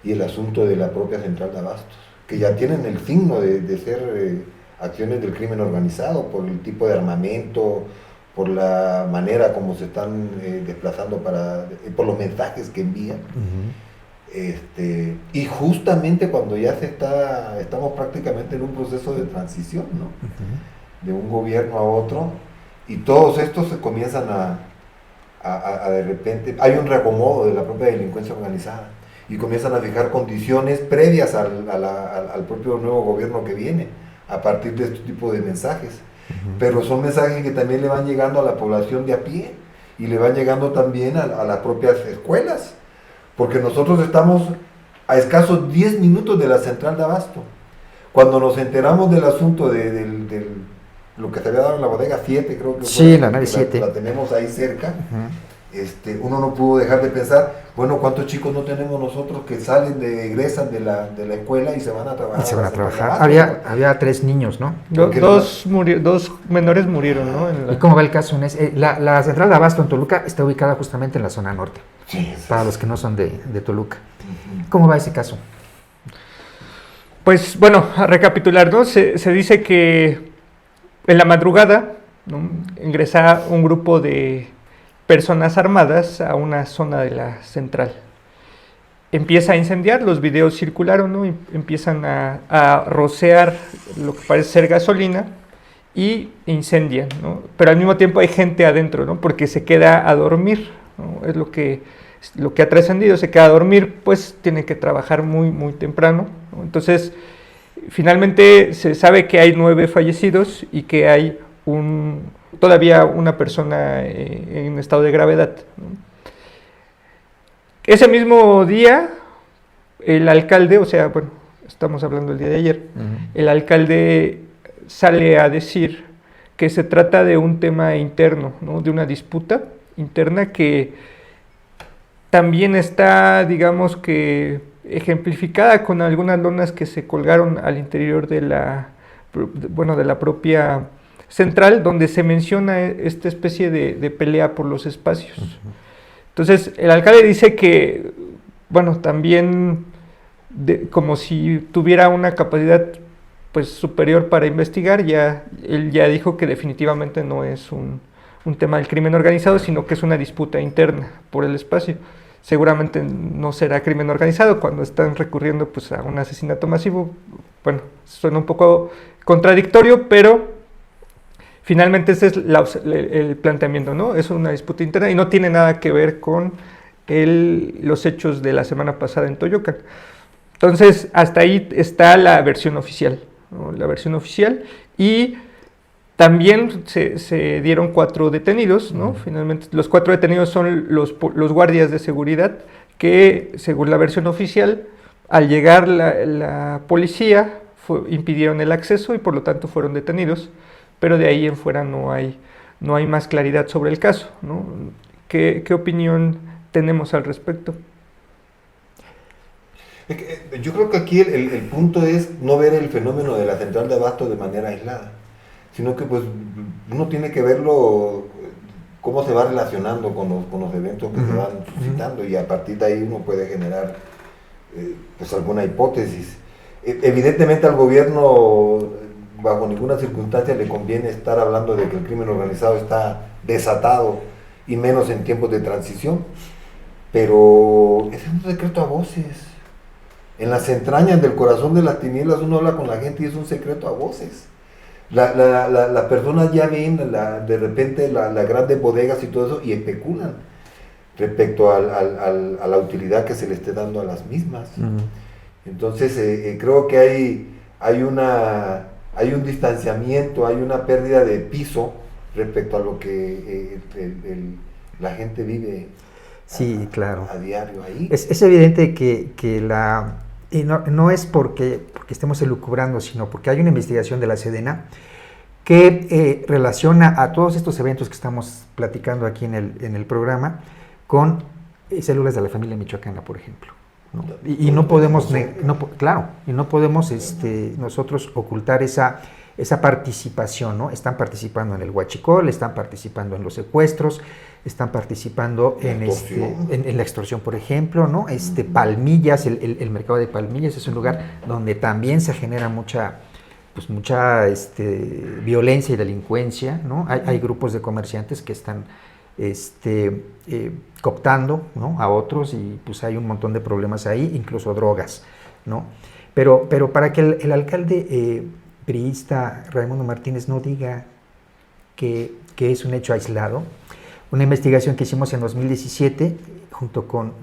Speaker 3: y el asunto de la propia central de abastos, que ya tienen el signo de ser acciones del crimen organizado, por el tipo de armamento, por la manera como se están desplazando, por los mensajes que envían. Y justamente cuando ya estamos prácticamente en un proceso de transición, ¿no? De un gobierno a otro, y todos estos se comienzan a de repente, hay un reacomodo de la propia delincuencia organizada, y comienzan a fijar condiciones previas al propio nuevo gobierno que viene, a partir de este tipo de mensajes. Pero son mensajes que también le van llegando a la población de a pie, y le van llegando también a las propias escuelas, porque nosotros estamos a escasos 10 minutos de la central de abasto. Cuando nos enteramos del asunto de lo que se había dado en la bodega 7, creo que
Speaker 1: sí, la nave 7.
Speaker 3: La tenemos ahí cerca. Uno no pudo dejar de pensar, bueno, ¿cuántos chicos no tenemos nosotros que egresan de la escuela y se van a trabajar?
Speaker 1: Había 3 niños, ¿no?
Speaker 2: Dos menores murieron, ¿no?
Speaker 1: ¿Y cómo va el caso? La central de abasto en Toluca está ubicada justamente en la zona norte, para los que no son de Toluca. ¿Cómo va ese caso?
Speaker 2: Pues bueno, a recapitular, ¿no? Se dice que en la madrugada, ¿no?, ingresa un grupo de personas armadas a una zona de la central. Empieza a incendiar, los videos circularon, ¿no? Y empiezan a rociar lo que parece ser gasolina y incendian, ¿no? Pero al mismo tiempo hay gente adentro, ¿no? Porque se queda a dormir, ¿no? Es lo que ha trascendido, se queda a dormir, pues tiene que trabajar muy, muy temprano, ¿no? Entonces, finalmente se sabe que hay 9 fallecidos y que hay todavía una persona en estado de gravedad, ¿no? Ese mismo día, el alcalde, o sea, bueno, estamos hablando del día de ayer, el alcalde sale a decir que se trata de un tema interno, ¿no? De una disputa interna que también está, digamos que, ejemplificada con algunas lonas que se colgaron al interior de la propia central, donde se menciona esta especie de pelea por los espacios. Entonces, el alcalde dice que, bueno, también como si tuviera una capacidad pues superior para investigar, él ya dijo que definitivamente no es un tema del crimen organizado, sino que es una disputa interna por el espacio. Seguramente no será crimen organizado cuando están recurriendo pues a un asesinato masivo. Bueno, suena un poco contradictorio, pero finalmente ese es el planteamiento, ¿no? Es una disputa interna y no tiene nada que ver con los hechos de la semana pasada en Toyocan. Entonces, hasta ahí está la versión oficial, ¿no? La versión oficial, y también se dieron 4 detenidos, ¿no? Finalmente, los 4 detenidos son los guardias de seguridad que, según la versión oficial, al llegar la policía, impidieron el acceso y por lo tanto fueron detenidos, pero de ahí en fuera no hay más claridad sobre el caso, ¿no? ¿Qué opinión tenemos al respecto?
Speaker 3: Yo creo que aquí el punto es no ver el fenómeno de la central de abasto de manera aislada, sino que pues uno tiene que verlo, cómo se va relacionando con los eventos que se van suscitando, y a partir de ahí uno puede generar pues alguna hipótesis. Evidentemente al gobierno bajo ninguna circunstancia le conviene estar hablando de que el crimen organizado está desatado, y menos en tiempos de transición, pero ese es un secreto a voces. En las entrañas del corazón de las tinieblas uno habla con la gente y es un secreto a voces. Las personas ya ven de repente las grandes bodegas y todo eso y especulan respecto a la utilidad que se le esté dando a las mismas. Entonces creo que hay un distanciamiento, hay una pérdida de piso respecto a lo que la gente vive
Speaker 1: sí, claro.
Speaker 3: a diario ahí.
Speaker 1: Es evidente que y no es porque estemos elucubrando, sino porque hay una investigación de la Sedena que relaciona a todos estos eventos que estamos platicando aquí en el programa con células de la familia michoacana, por ejemplo, ¿no? Y no podemos, claro, y no podemos nosotros ocultar esa participación, ¿no? Están participando en el huachicol, están participando en los secuestros, están participando en la extorsión, por ejemplo, ¿no? Palmillas, el mercado de Palmillas es un lugar donde también se genera mucha violencia y delincuencia, ¿no? Hay grupos de comerciantes que están cooptando, ¿no? a otros, y pues hay un montón de problemas ahí, incluso drogas, ¿no? Pero para que el alcalde priista Raimundo Martínez no diga que es un hecho aislado, una investigación que hicimos en 2017 junto con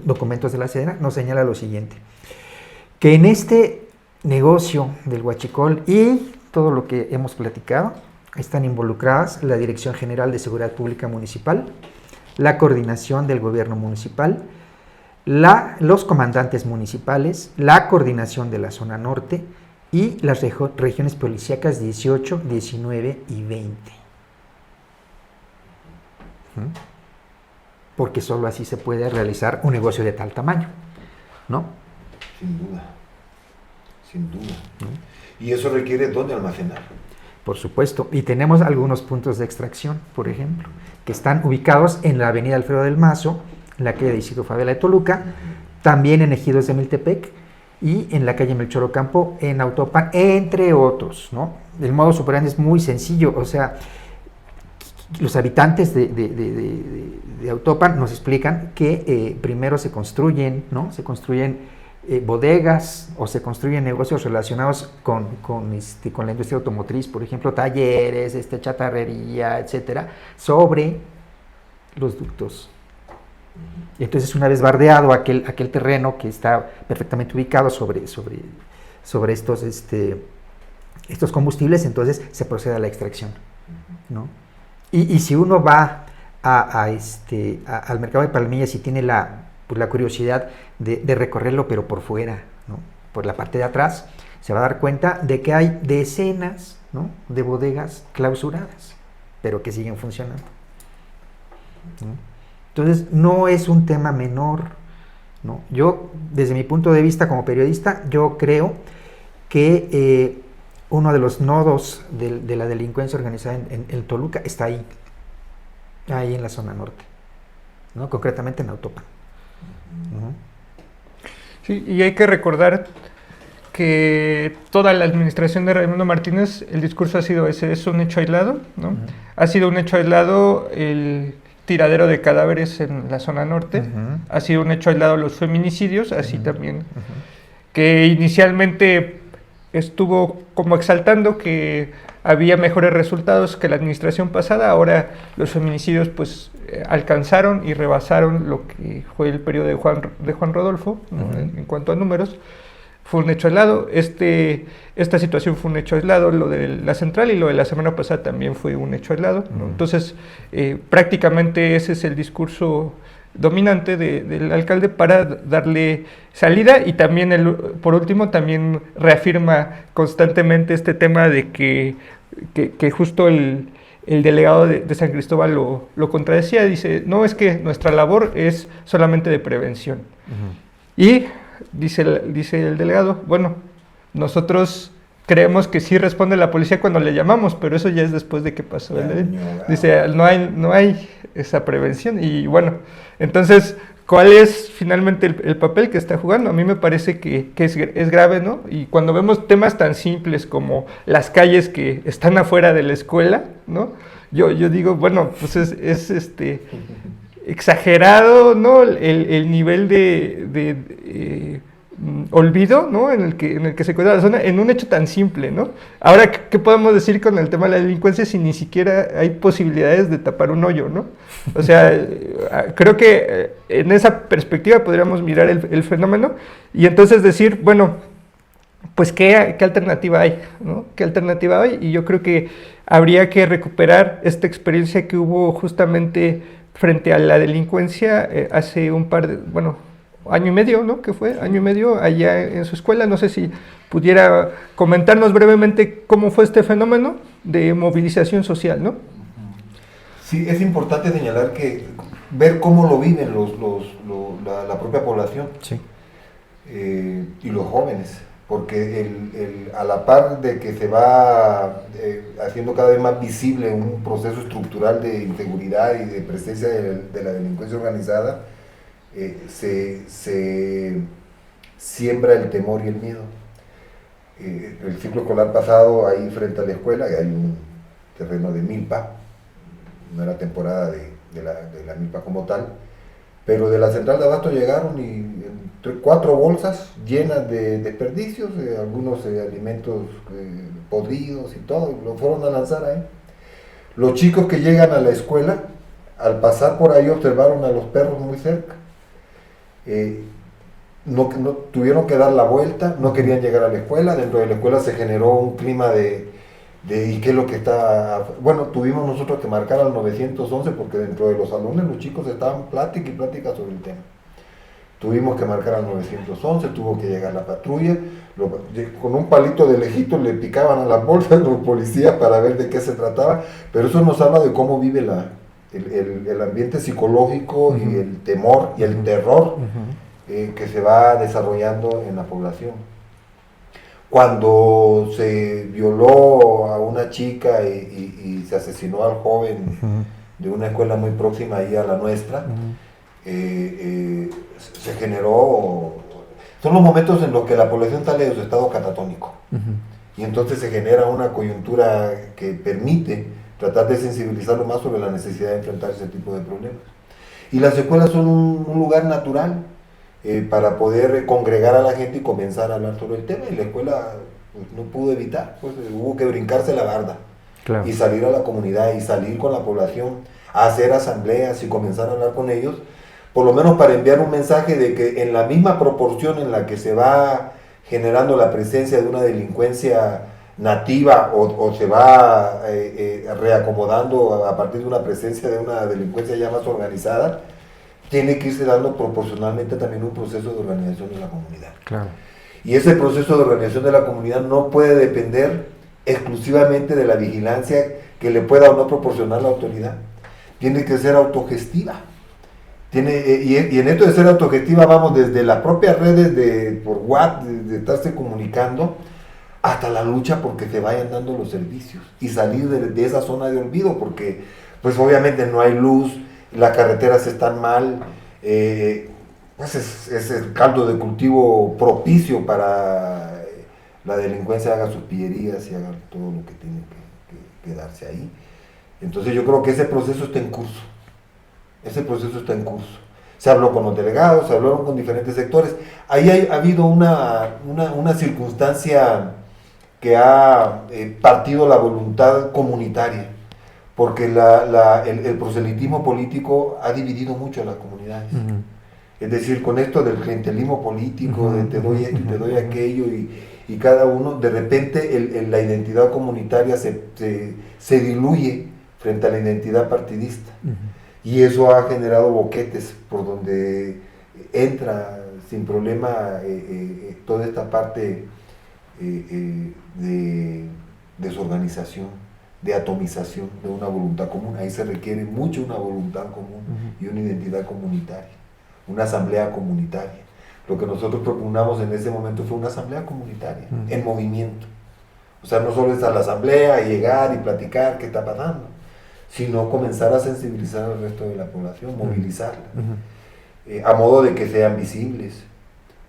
Speaker 1: documentos de la Sedena nos señala lo siguiente: que en este negocio del huachicol y todo lo que hemos platicado están involucradas la Dirección General de Seguridad Pública Municipal, la coordinación del gobierno municipal, los comandantes municipales, la coordinación de la zona norte y las regiones policíacas 18, 19 y 20. Porque solo así se puede realizar un negocio de tal tamaño, ¿no?
Speaker 3: Sin duda, sin duda. ¿Y eso requiere dónde almacenar?
Speaker 1: Por supuesto, y tenemos algunos puntos de extracción, por ejemplo, que están ubicados en la avenida Alfredo del Mazo, en la calle de Isidro Favela de Toluca, también en Ejidos de Miltepec y en la calle Melchor Ocampo, en Autopan, entre otros, ¿no? El modus operandi es muy sencillo, o sea, los habitantes de Autopan nos explican que primero se construyen, ¿no? Se construyen bodegas o se construyen negocios relacionados con la industria automotriz, por ejemplo, talleres, chatarrería, etcétera, sobre los ductos. Y entonces, una vez bardeado aquel terreno que está perfectamente ubicado sobre estos combustibles, entonces se procede a la extracción, ¿no? Y si uno va al mercado de Palmillas y tiene la curiosidad de recorrerlo, pero por fuera, ¿no? Por la parte de atrás, se va a dar cuenta de que hay decenas, ¿no? de bodegas clausuradas, pero que siguen funcionando, ¿no? Entonces, no es un tema menor, ¿no? Yo, desde mi punto de vista como periodista, yo creo que uno de los nodos de la delincuencia organizada en Toluca está ahí en la zona norte, ¿no? Concretamente en Autopan.
Speaker 2: Sí, y hay que recordar que toda la administración de Raimundo Martínez, el discurso ha sido ese: es un hecho aislado, ¿no? Ha sido un hecho aislado el tiradero de cadáveres en la zona norte, ha sido un hecho aislado los feminicidios, así también, que inicialmente estuvo como exaltando que había mejores resultados que la administración pasada. Ahora los feminicidios pues alcanzaron y rebasaron lo que fue el periodo de Juan Rodolfo, ¿no? en cuanto a números. Fue un hecho aislado. Esta situación fue un hecho aislado. Lo de la central y lo de la semana pasada también fue un hecho aislado, ¿no? Entonces, prácticamente ese es el discurso dominante del alcalde para darle salida, y también, por último, también reafirma constantemente este tema de que justo el delegado de San Cristóbal lo contradecía. Dice: no, es que nuestra labor es solamente de prevención. Y dice el delegado: bueno, nosotros creemos que sí responde la policía cuando le llamamos, pero eso ya es después de que pasó el delito. Dice: no hay esa prevención. Y bueno, entonces, ¿cuál es finalmente el papel que está jugando? A mí me parece que es grave, ¿no? Y cuando vemos temas tan simples como las calles que están afuera de la escuela, ¿no? Yo digo, bueno, pues es exagerado, ¿no? El nivel de olvido, ¿no? en el que se cuida la zona, en un hecho tan simple, ¿no? Ahora, ¿qué podemos decir con el tema de la delincuencia si ni siquiera hay posibilidades de tapar un hoyo, ¿no? O sea, creo que en esa perspectiva podríamos mirar el fenómeno y entonces decir, bueno, pues ¿qué alternativa hay? ¿No? ¿Qué alternativa hay? Y yo creo que habría que recuperar esta experiencia que hubo justamente frente a la delincuencia hace año y medio, ¿no? ¿Qué fue? Año y medio allá en su escuela. No sé si pudiera comentarnos brevemente cómo fue este fenómeno de movilización social, ¿no?
Speaker 3: Sí, es importante señalar ver cómo lo viven la propia población,
Speaker 1: sí.
Speaker 3: Y los jóvenes, porque a la par de que se va haciendo cada vez más visible un proceso estructural de inseguridad y de presencia de la delincuencia organizada, se siembra el temor y el miedo. El ciclo escolar pasado, ahí frente a la escuela, hay un terreno de milpa, no era temporada de la milpa como tal, pero de la central de abasto llegaron y 4 bolsas llenas de desperdicios, algunos alimentos podridos y todo, y lo fueron a lanzar ahí. Los chicos que llegan a la escuela, al pasar por ahí observaron a los perros muy cerca. No tuvieron que dar la vuelta, no querían llegar a la escuela. Dentro de la escuela se generó un clima de ¿y qué es lo que está? Bueno, tuvimos nosotros que marcar al 911 porque dentro de los salones los chicos estaban plática y plática sobre el tema. Tuvimos que marcar al 911, tuvo que llegar la patrulla, con un palito de lejito le picaban a las bolsas los policías para ver de qué se trataba, pero eso nos habla de cómo vive el ambiente psicológico y el temor y el terror que se va desarrollando en la población. Cuando se violó a una chica y se asesinó al joven de una escuela muy próxima ahí a la nuestra, se generó, son los momentos en los que la población sale de su estado catatónico, y entonces se genera una coyuntura que permite tratar de sensibilizarlo más sobre la necesidad de enfrentar ese tipo de problemas. Y las escuelas son un lugar natural para poder congregar a la gente y comenzar a hablar sobre el tema, y la escuela pues, no pudo evitar, pues hubo que brincarse la barda, claro, y salir a la comunidad y salir con la población a hacer asambleas y comenzar a hablar con ellos, por lo menos para enviar un mensaje de que en la misma proporción en la que se va generando la presencia de una delincuencia nativa o se va reacomodando a partir de una presencia de una delincuencia ya más organizada, tiene que irse dando proporcionalmente también un proceso de organización de la comunidad.
Speaker 1: Claro.
Speaker 3: Y ese proceso de organización de la comunidad no puede depender exclusivamente de la vigilancia que le pueda o no proporcionar la autoridad. Tiene que ser autogestiva. Y en esto de ser autogestiva vamos desde las propias redes por WhatsApp, de estarse comunicando, hasta la lucha porque se vayan dando los servicios y salir de esa zona de olvido, porque pues obviamente no hay luz, las carreteras están mal, pues es el caldo de cultivo propicio para la delincuencia haga sus pillerías y haga todo lo que tiene que darse ahí. Entonces yo creo que ese proceso está en curso. Se habló con los delegados, se hablaron con diferentes sectores. Ahí ha habido una circunstancia que ha partido la voluntad comunitaria, porque el proselitismo político ha dividido mucho a las comunidades. Es decir, con esto del clientelismo político, de te doy esto y te doy aquello, y cada uno, de repente la identidad comunitaria se diluye frente a la identidad partidista. Y eso ha generado boquetes por donde entra sin problema toda esta parte de desorganización, de atomización de una voluntad común. Ahí se requiere mucho una voluntad común y una identidad comunitaria, una asamblea comunitaria. Lo que nosotros propugnamos en ese momento fue una asamblea comunitaria, en movimiento. O sea, no solo es a la asamblea y llegar y platicar qué está pasando, sino comenzar a sensibilizar al resto de la población, movilizarla, a modo de que sean visibles,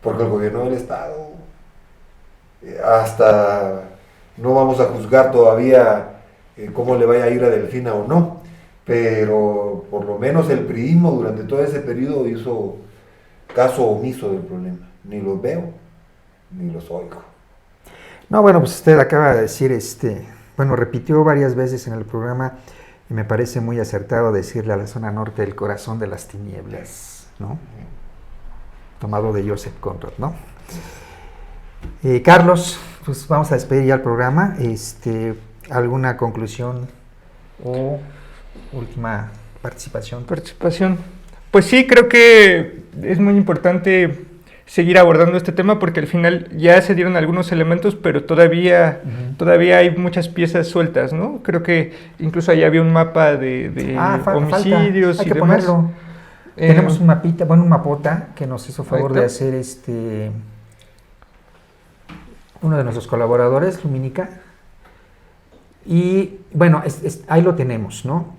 Speaker 3: porque el gobierno del Estado, hasta no vamos a juzgar todavía cómo le vaya a ir a Delfina o no, pero por lo menos el priismo durante todo ese periodo hizo caso omiso del problema, ni los veo, ni los oigo.
Speaker 1: No, bueno, pues usted acaba de decir, repitió varias veces en el programa, y me parece muy acertado decirle a la zona norte el corazón de las tinieblas, ¿no? Tomado de Joseph Conrad, ¿no? Carlos, pues vamos a despedir ya el programa. ¿Alguna conclusión o última participación?
Speaker 2: Pues sí, creo que es muy importante seguir abordando este tema porque al final ya se dieron algunos elementos, pero todavía hay muchas piezas sueltas, ¿no? Creo que incluso allá había un mapa de homicidios y demás.
Speaker 1: Ponerlo. Tenemos un mapita, un mapota que nos hizo favor de hacer uno de nuestros colaboradores, Luminica. Y bueno, ahí lo tenemos, ¿no?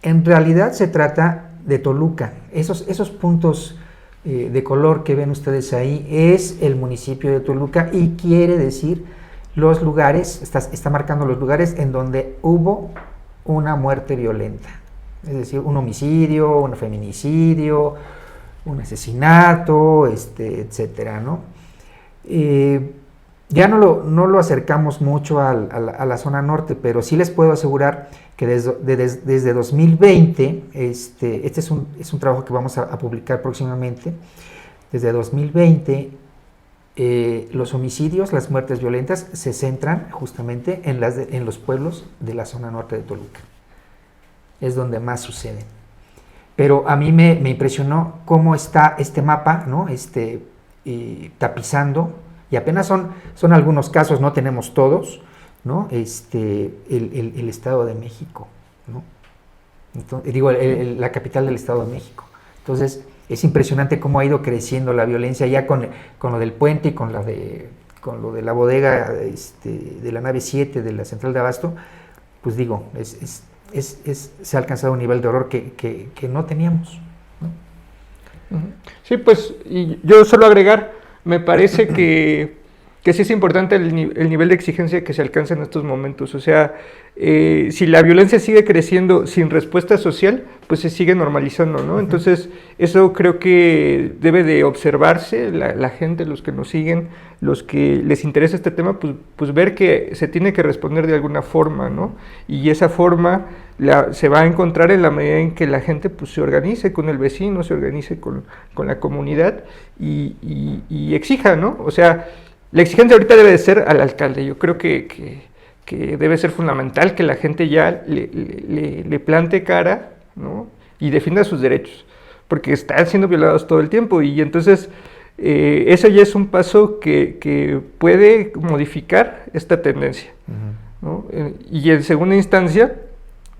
Speaker 1: En realidad se trata de Toluca. Esos puntos de color que ven ustedes ahí es el municipio de Toluca y quiere decir los lugares, está marcando los lugares en donde hubo una muerte violenta. Es decir, un homicidio, un feminicidio, un asesinato, etcétera, ¿no? Ya no lo acercamos mucho a la zona norte, pero sí les puedo asegurar que desde 2020, este es un trabajo que vamos a publicar próximamente. Desde 2020, los homicidios, las muertes violentas, se centran justamente en los pueblos de la zona norte de Toluca. Es donde más suceden. Pero a mí me impresionó cómo está este mapa, ¿no? Tapizando, y apenas son algunos casos, no tenemos todos, ¿no? El Estado de México, ¿no? Entonces, la capital del Estado de México. Entonces, es impresionante cómo ha ido creciendo la violencia ya con lo del puente y con lo de la bodega de la nave 7 de la central de abasto. Pues digo, se ha alcanzado un nivel de horror que no teníamos, ¿no?
Speaker 2: Sí, pues, y yo solo agregar, me parece que sí es importante el nivel de exigencia que se alcanza en estos momentos. O sea, si la violencia sigue creciendo sin respuesta social, pues se sigue normalizando, ¿no? Entonces, eso creo que debe de observarse la gente, los que nos siguen, los que les interesa este tema, pues ver que se tiene que responder de alguna forma, ¿no? Y esa forma se va a encontrar en la medida en que la gente pues se organice con el vecino, se organice con la comunidad y exija, ¿no? O sea, la exigencia ahorita debe de ser al alcalde. Yo creo que debe ser fundamental que la gente ya le plante cara, ¿no? Y defienda sus derechos, porque están siendo violados todo el tiempo y entonces eso ya es un paso que puede modificar esta tendencia, ¿no? Y en segunda instancia,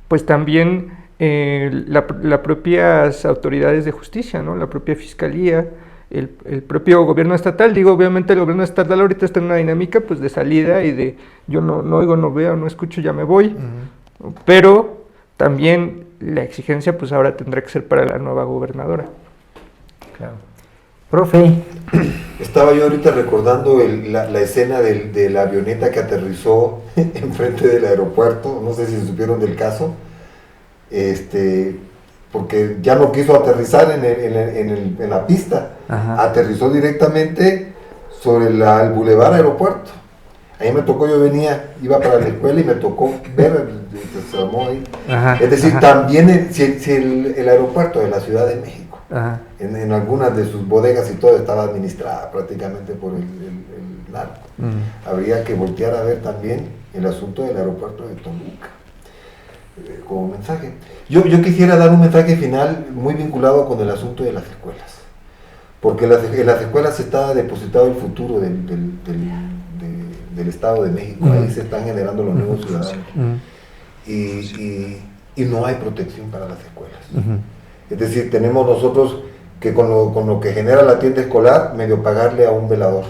Speaker 2: pues también las propias autoridades de justicia, ¿no? La propia fiscalía, el propio gobierno estatal. Digo, obviamente el gobierno estatal ahorita está en una dinámica pues de salida y de yo no oigo, no veo, no escucho, ya me voy, pero también la exigencia pues ahora tendrá que ser para la nueva gobernadora.
Speaker 1: Claro. Profe.
Speaker 3: Estaba yo ahorita recordando la escena de la avioneta que aterrizó enfrente del aeropuerto, no sé si supieron del caso, porque ya no quiso aterrizar en la pista. Ajá. Aterrizó directamente sobre el Boulevard Aeropuerto. Ahí me tocó, iba para la escuela y me tocó ver, se armó ahí. Ajá, es decir, ajá. También si el aeropuerto de la Ciudad de México, en algunas de sus bodegas y todo estaba administrada prácticamente por el narco. Habría que voltear a ver también el asunto del aeropuerto de Toluca. Como mensaje. Yo quisiera dar un mensaje final muy vinculado con el asunto de las escuelas, porque en las escuelas está depositado el futuro del Estado de México. Ahí se están generando los nuevos ciudadanos y no hay protección para las escuelas. Es decir, tenemos nosotros que con lo que genera la tienda escolar, medio pagarle a un velador.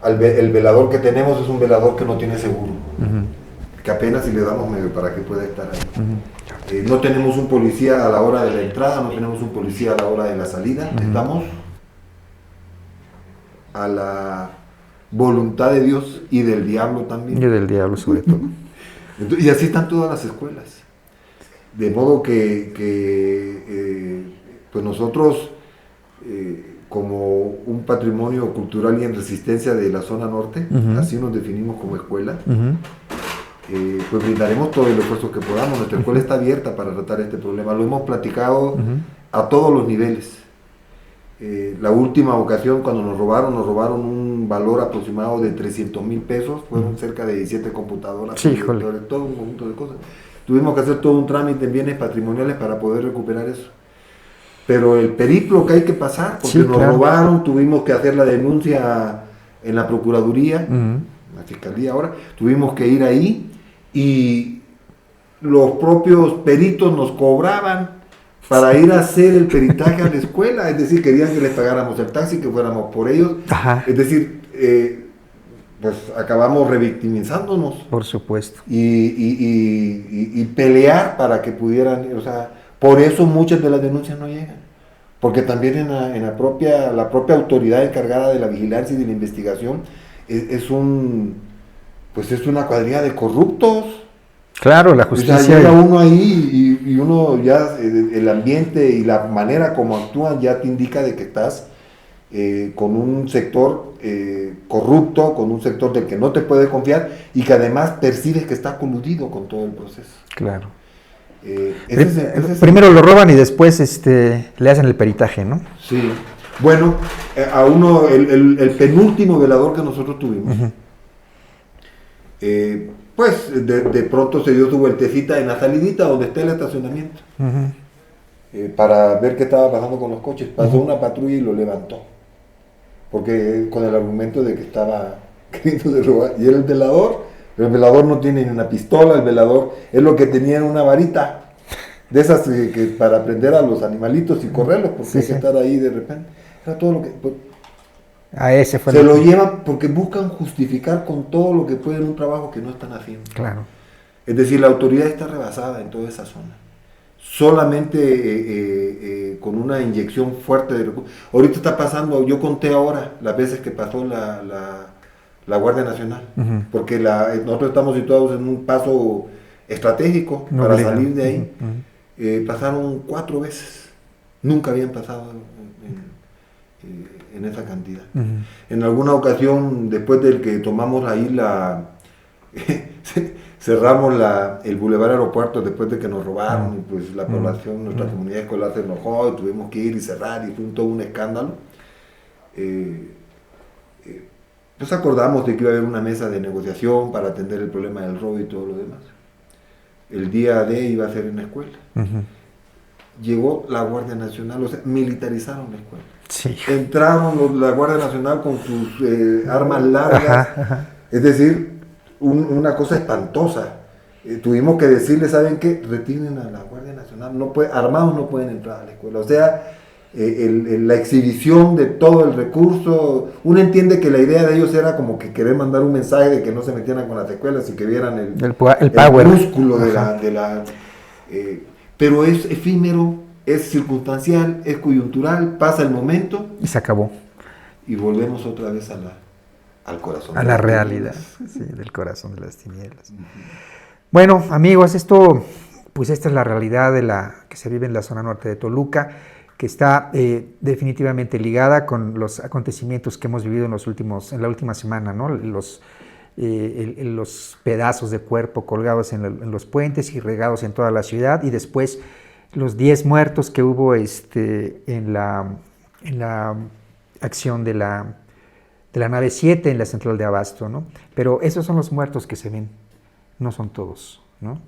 Speaker 3: El velador que tenemos es un velador que no tiene seguro, que apenas si le damos medio para que pueda estar ahí. No tenemos un policía a la hora de la entrada, no tenemos un policía a la hora de la salida, estamos a la voluntad de Dios y del diablo también.
Speaker 1: Y del diablo sobre todo.
Speaker 3: Y así están todas las escuelas. De modo que pues nosotros, como un patrimonio cultural y en resistencia de la zona norte, así nos definimos como escuela, pues brindaremos todo el esfuerzo que podamos. Nuestra escuela está abierta para tratar este problema. Lo hemos platicado a todos los niveles. La última ocasión cuando nos robaron un valor aproximado de 300,000 pesos, fueron cerca de 17 computadoras, todo un conjunto de cosas. Tuvimos que hacer todo un trámite en bienes patrimoniales para poder recuperar eso. Pero el periplo que hay que pasar, porque nos robaron, tuvimos que hacer la denuncia en la Procuraduría, la Fiscalía ahora, tuvimos que ir ahí y los propios peritos nos cobraban para ir a hacer el peritaje a la escuela, es decir, querían que les pagáramos el taxi, que fuéramos por ellos, es decir, pues acabamos revictimizándonos.
Speaker 1: Por supuesto.
Speaker 3: Y pelear para que pudieran, o sea, por eso muchas de las denuncias no llegan, porque también en la propia autoridad encargada de la vigilancia y de la investigación es una cuadrilla de corruptos.
Speaker 1: Claro, la justicia.
Speaker 3: O sea, llega uno ahí y uno ya, el ambiente y la manera como actúan ya te indica de que estás con un sector corrupto, con un sector del que no te puede confiar y que además percibes que está coludido con todo el proceso.
Speaker 1: Claro. Primero lo roban y después le hacen el peritaje, ¿no?
Speaker 3: Sí. Bueno, a uno, el penúltimo velador que nosotros tuvimos, pues de pronto se dio su vueltecita en la salidita donde está el estacionamiento, para ver qué estaba pasando con los coches. Pasó una patrulla y lo levantó, porque con el argumento de que estaba queriendo robar, y era el velador, pero el velador no tiene ni una pistola, el velador es lo que tenía en una varita, de esas que para prender a los animalitos y correrlos, porque hay que estar ahí de repente. Era todo lo que... Pues,
Speaker 1: a ese fue
Speaker 3: se lo llevan porque buscan justificar con todo lo que pueden un trabajo que no están haciendo.
Speaker 1: Claro.
Speaker 3: Es decir, la autoridad está rebasada en toda esa zona. Solamente con una inyección fuerte de recursos. Ahorita está pasando, yo conté ahora las veces que pasó la Guardia Nacional, porque nosotros estamos situados en un paso estratégico para salir de ahí. Pasaron 4 veces. Nunca habían pasado en esa cantidad. En alguna ocasión, después del que tomamos ahí cerramos el Boulevard Aeropuerto después de que nos robaron, y pues la población, nuestra comunidad escolar se enojó y tuvimos que ir y cerrar y fue todo un escándalo. Pues acordamos de que iba a haber una mesa de negociación para atender el problema del robo y todo lo demás. El día D iba a ser en la escuela. Llegó la Guardia Nacional, o sea, militarizaron la escuela.
Speaker 1: Sí.
Speaker 3: Entraron la Guardia Nacional con sus armas largas, es decir, una cosa espantosa. Tuvimos que decirle, ¿saben qué? Retiren a la Guardia Nacional, armados no pueden entrar a la escuela. O sea, la exhibición de todo el recurso, uno entiende que la idea de ellos era como que querer mandar un mensaje de que no se metieran con las escuelas y que vieran el power, músculo pero es efímero, es circunstancial, es coyuntural, pasa el momento
Speaker 1: y se acabó.
Speaker 3: Y volvemos otra vez al corazón.
Speaker 1: A la realidad, sí, del corazón de las tinieblas. Bueno, amigos, esta es la realidad que se vive en la zona norte de Toluca, que está definitivamente ligada con los acontecimientos que hemos vivido en la última semana, ¿no? Los pedazos de cuerpo colgados en los puentes y regados en toda la ciudad, y después los 10 muertos que hubo en la acción de la nave 7 en la central de Abasto, ¿no? Pero esos son los muertos que se ven, no son todos, ¿no?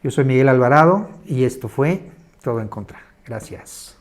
Speaker 1: Yo soy Miguel Alvarado y esto fue Todo en Contra. Gracias.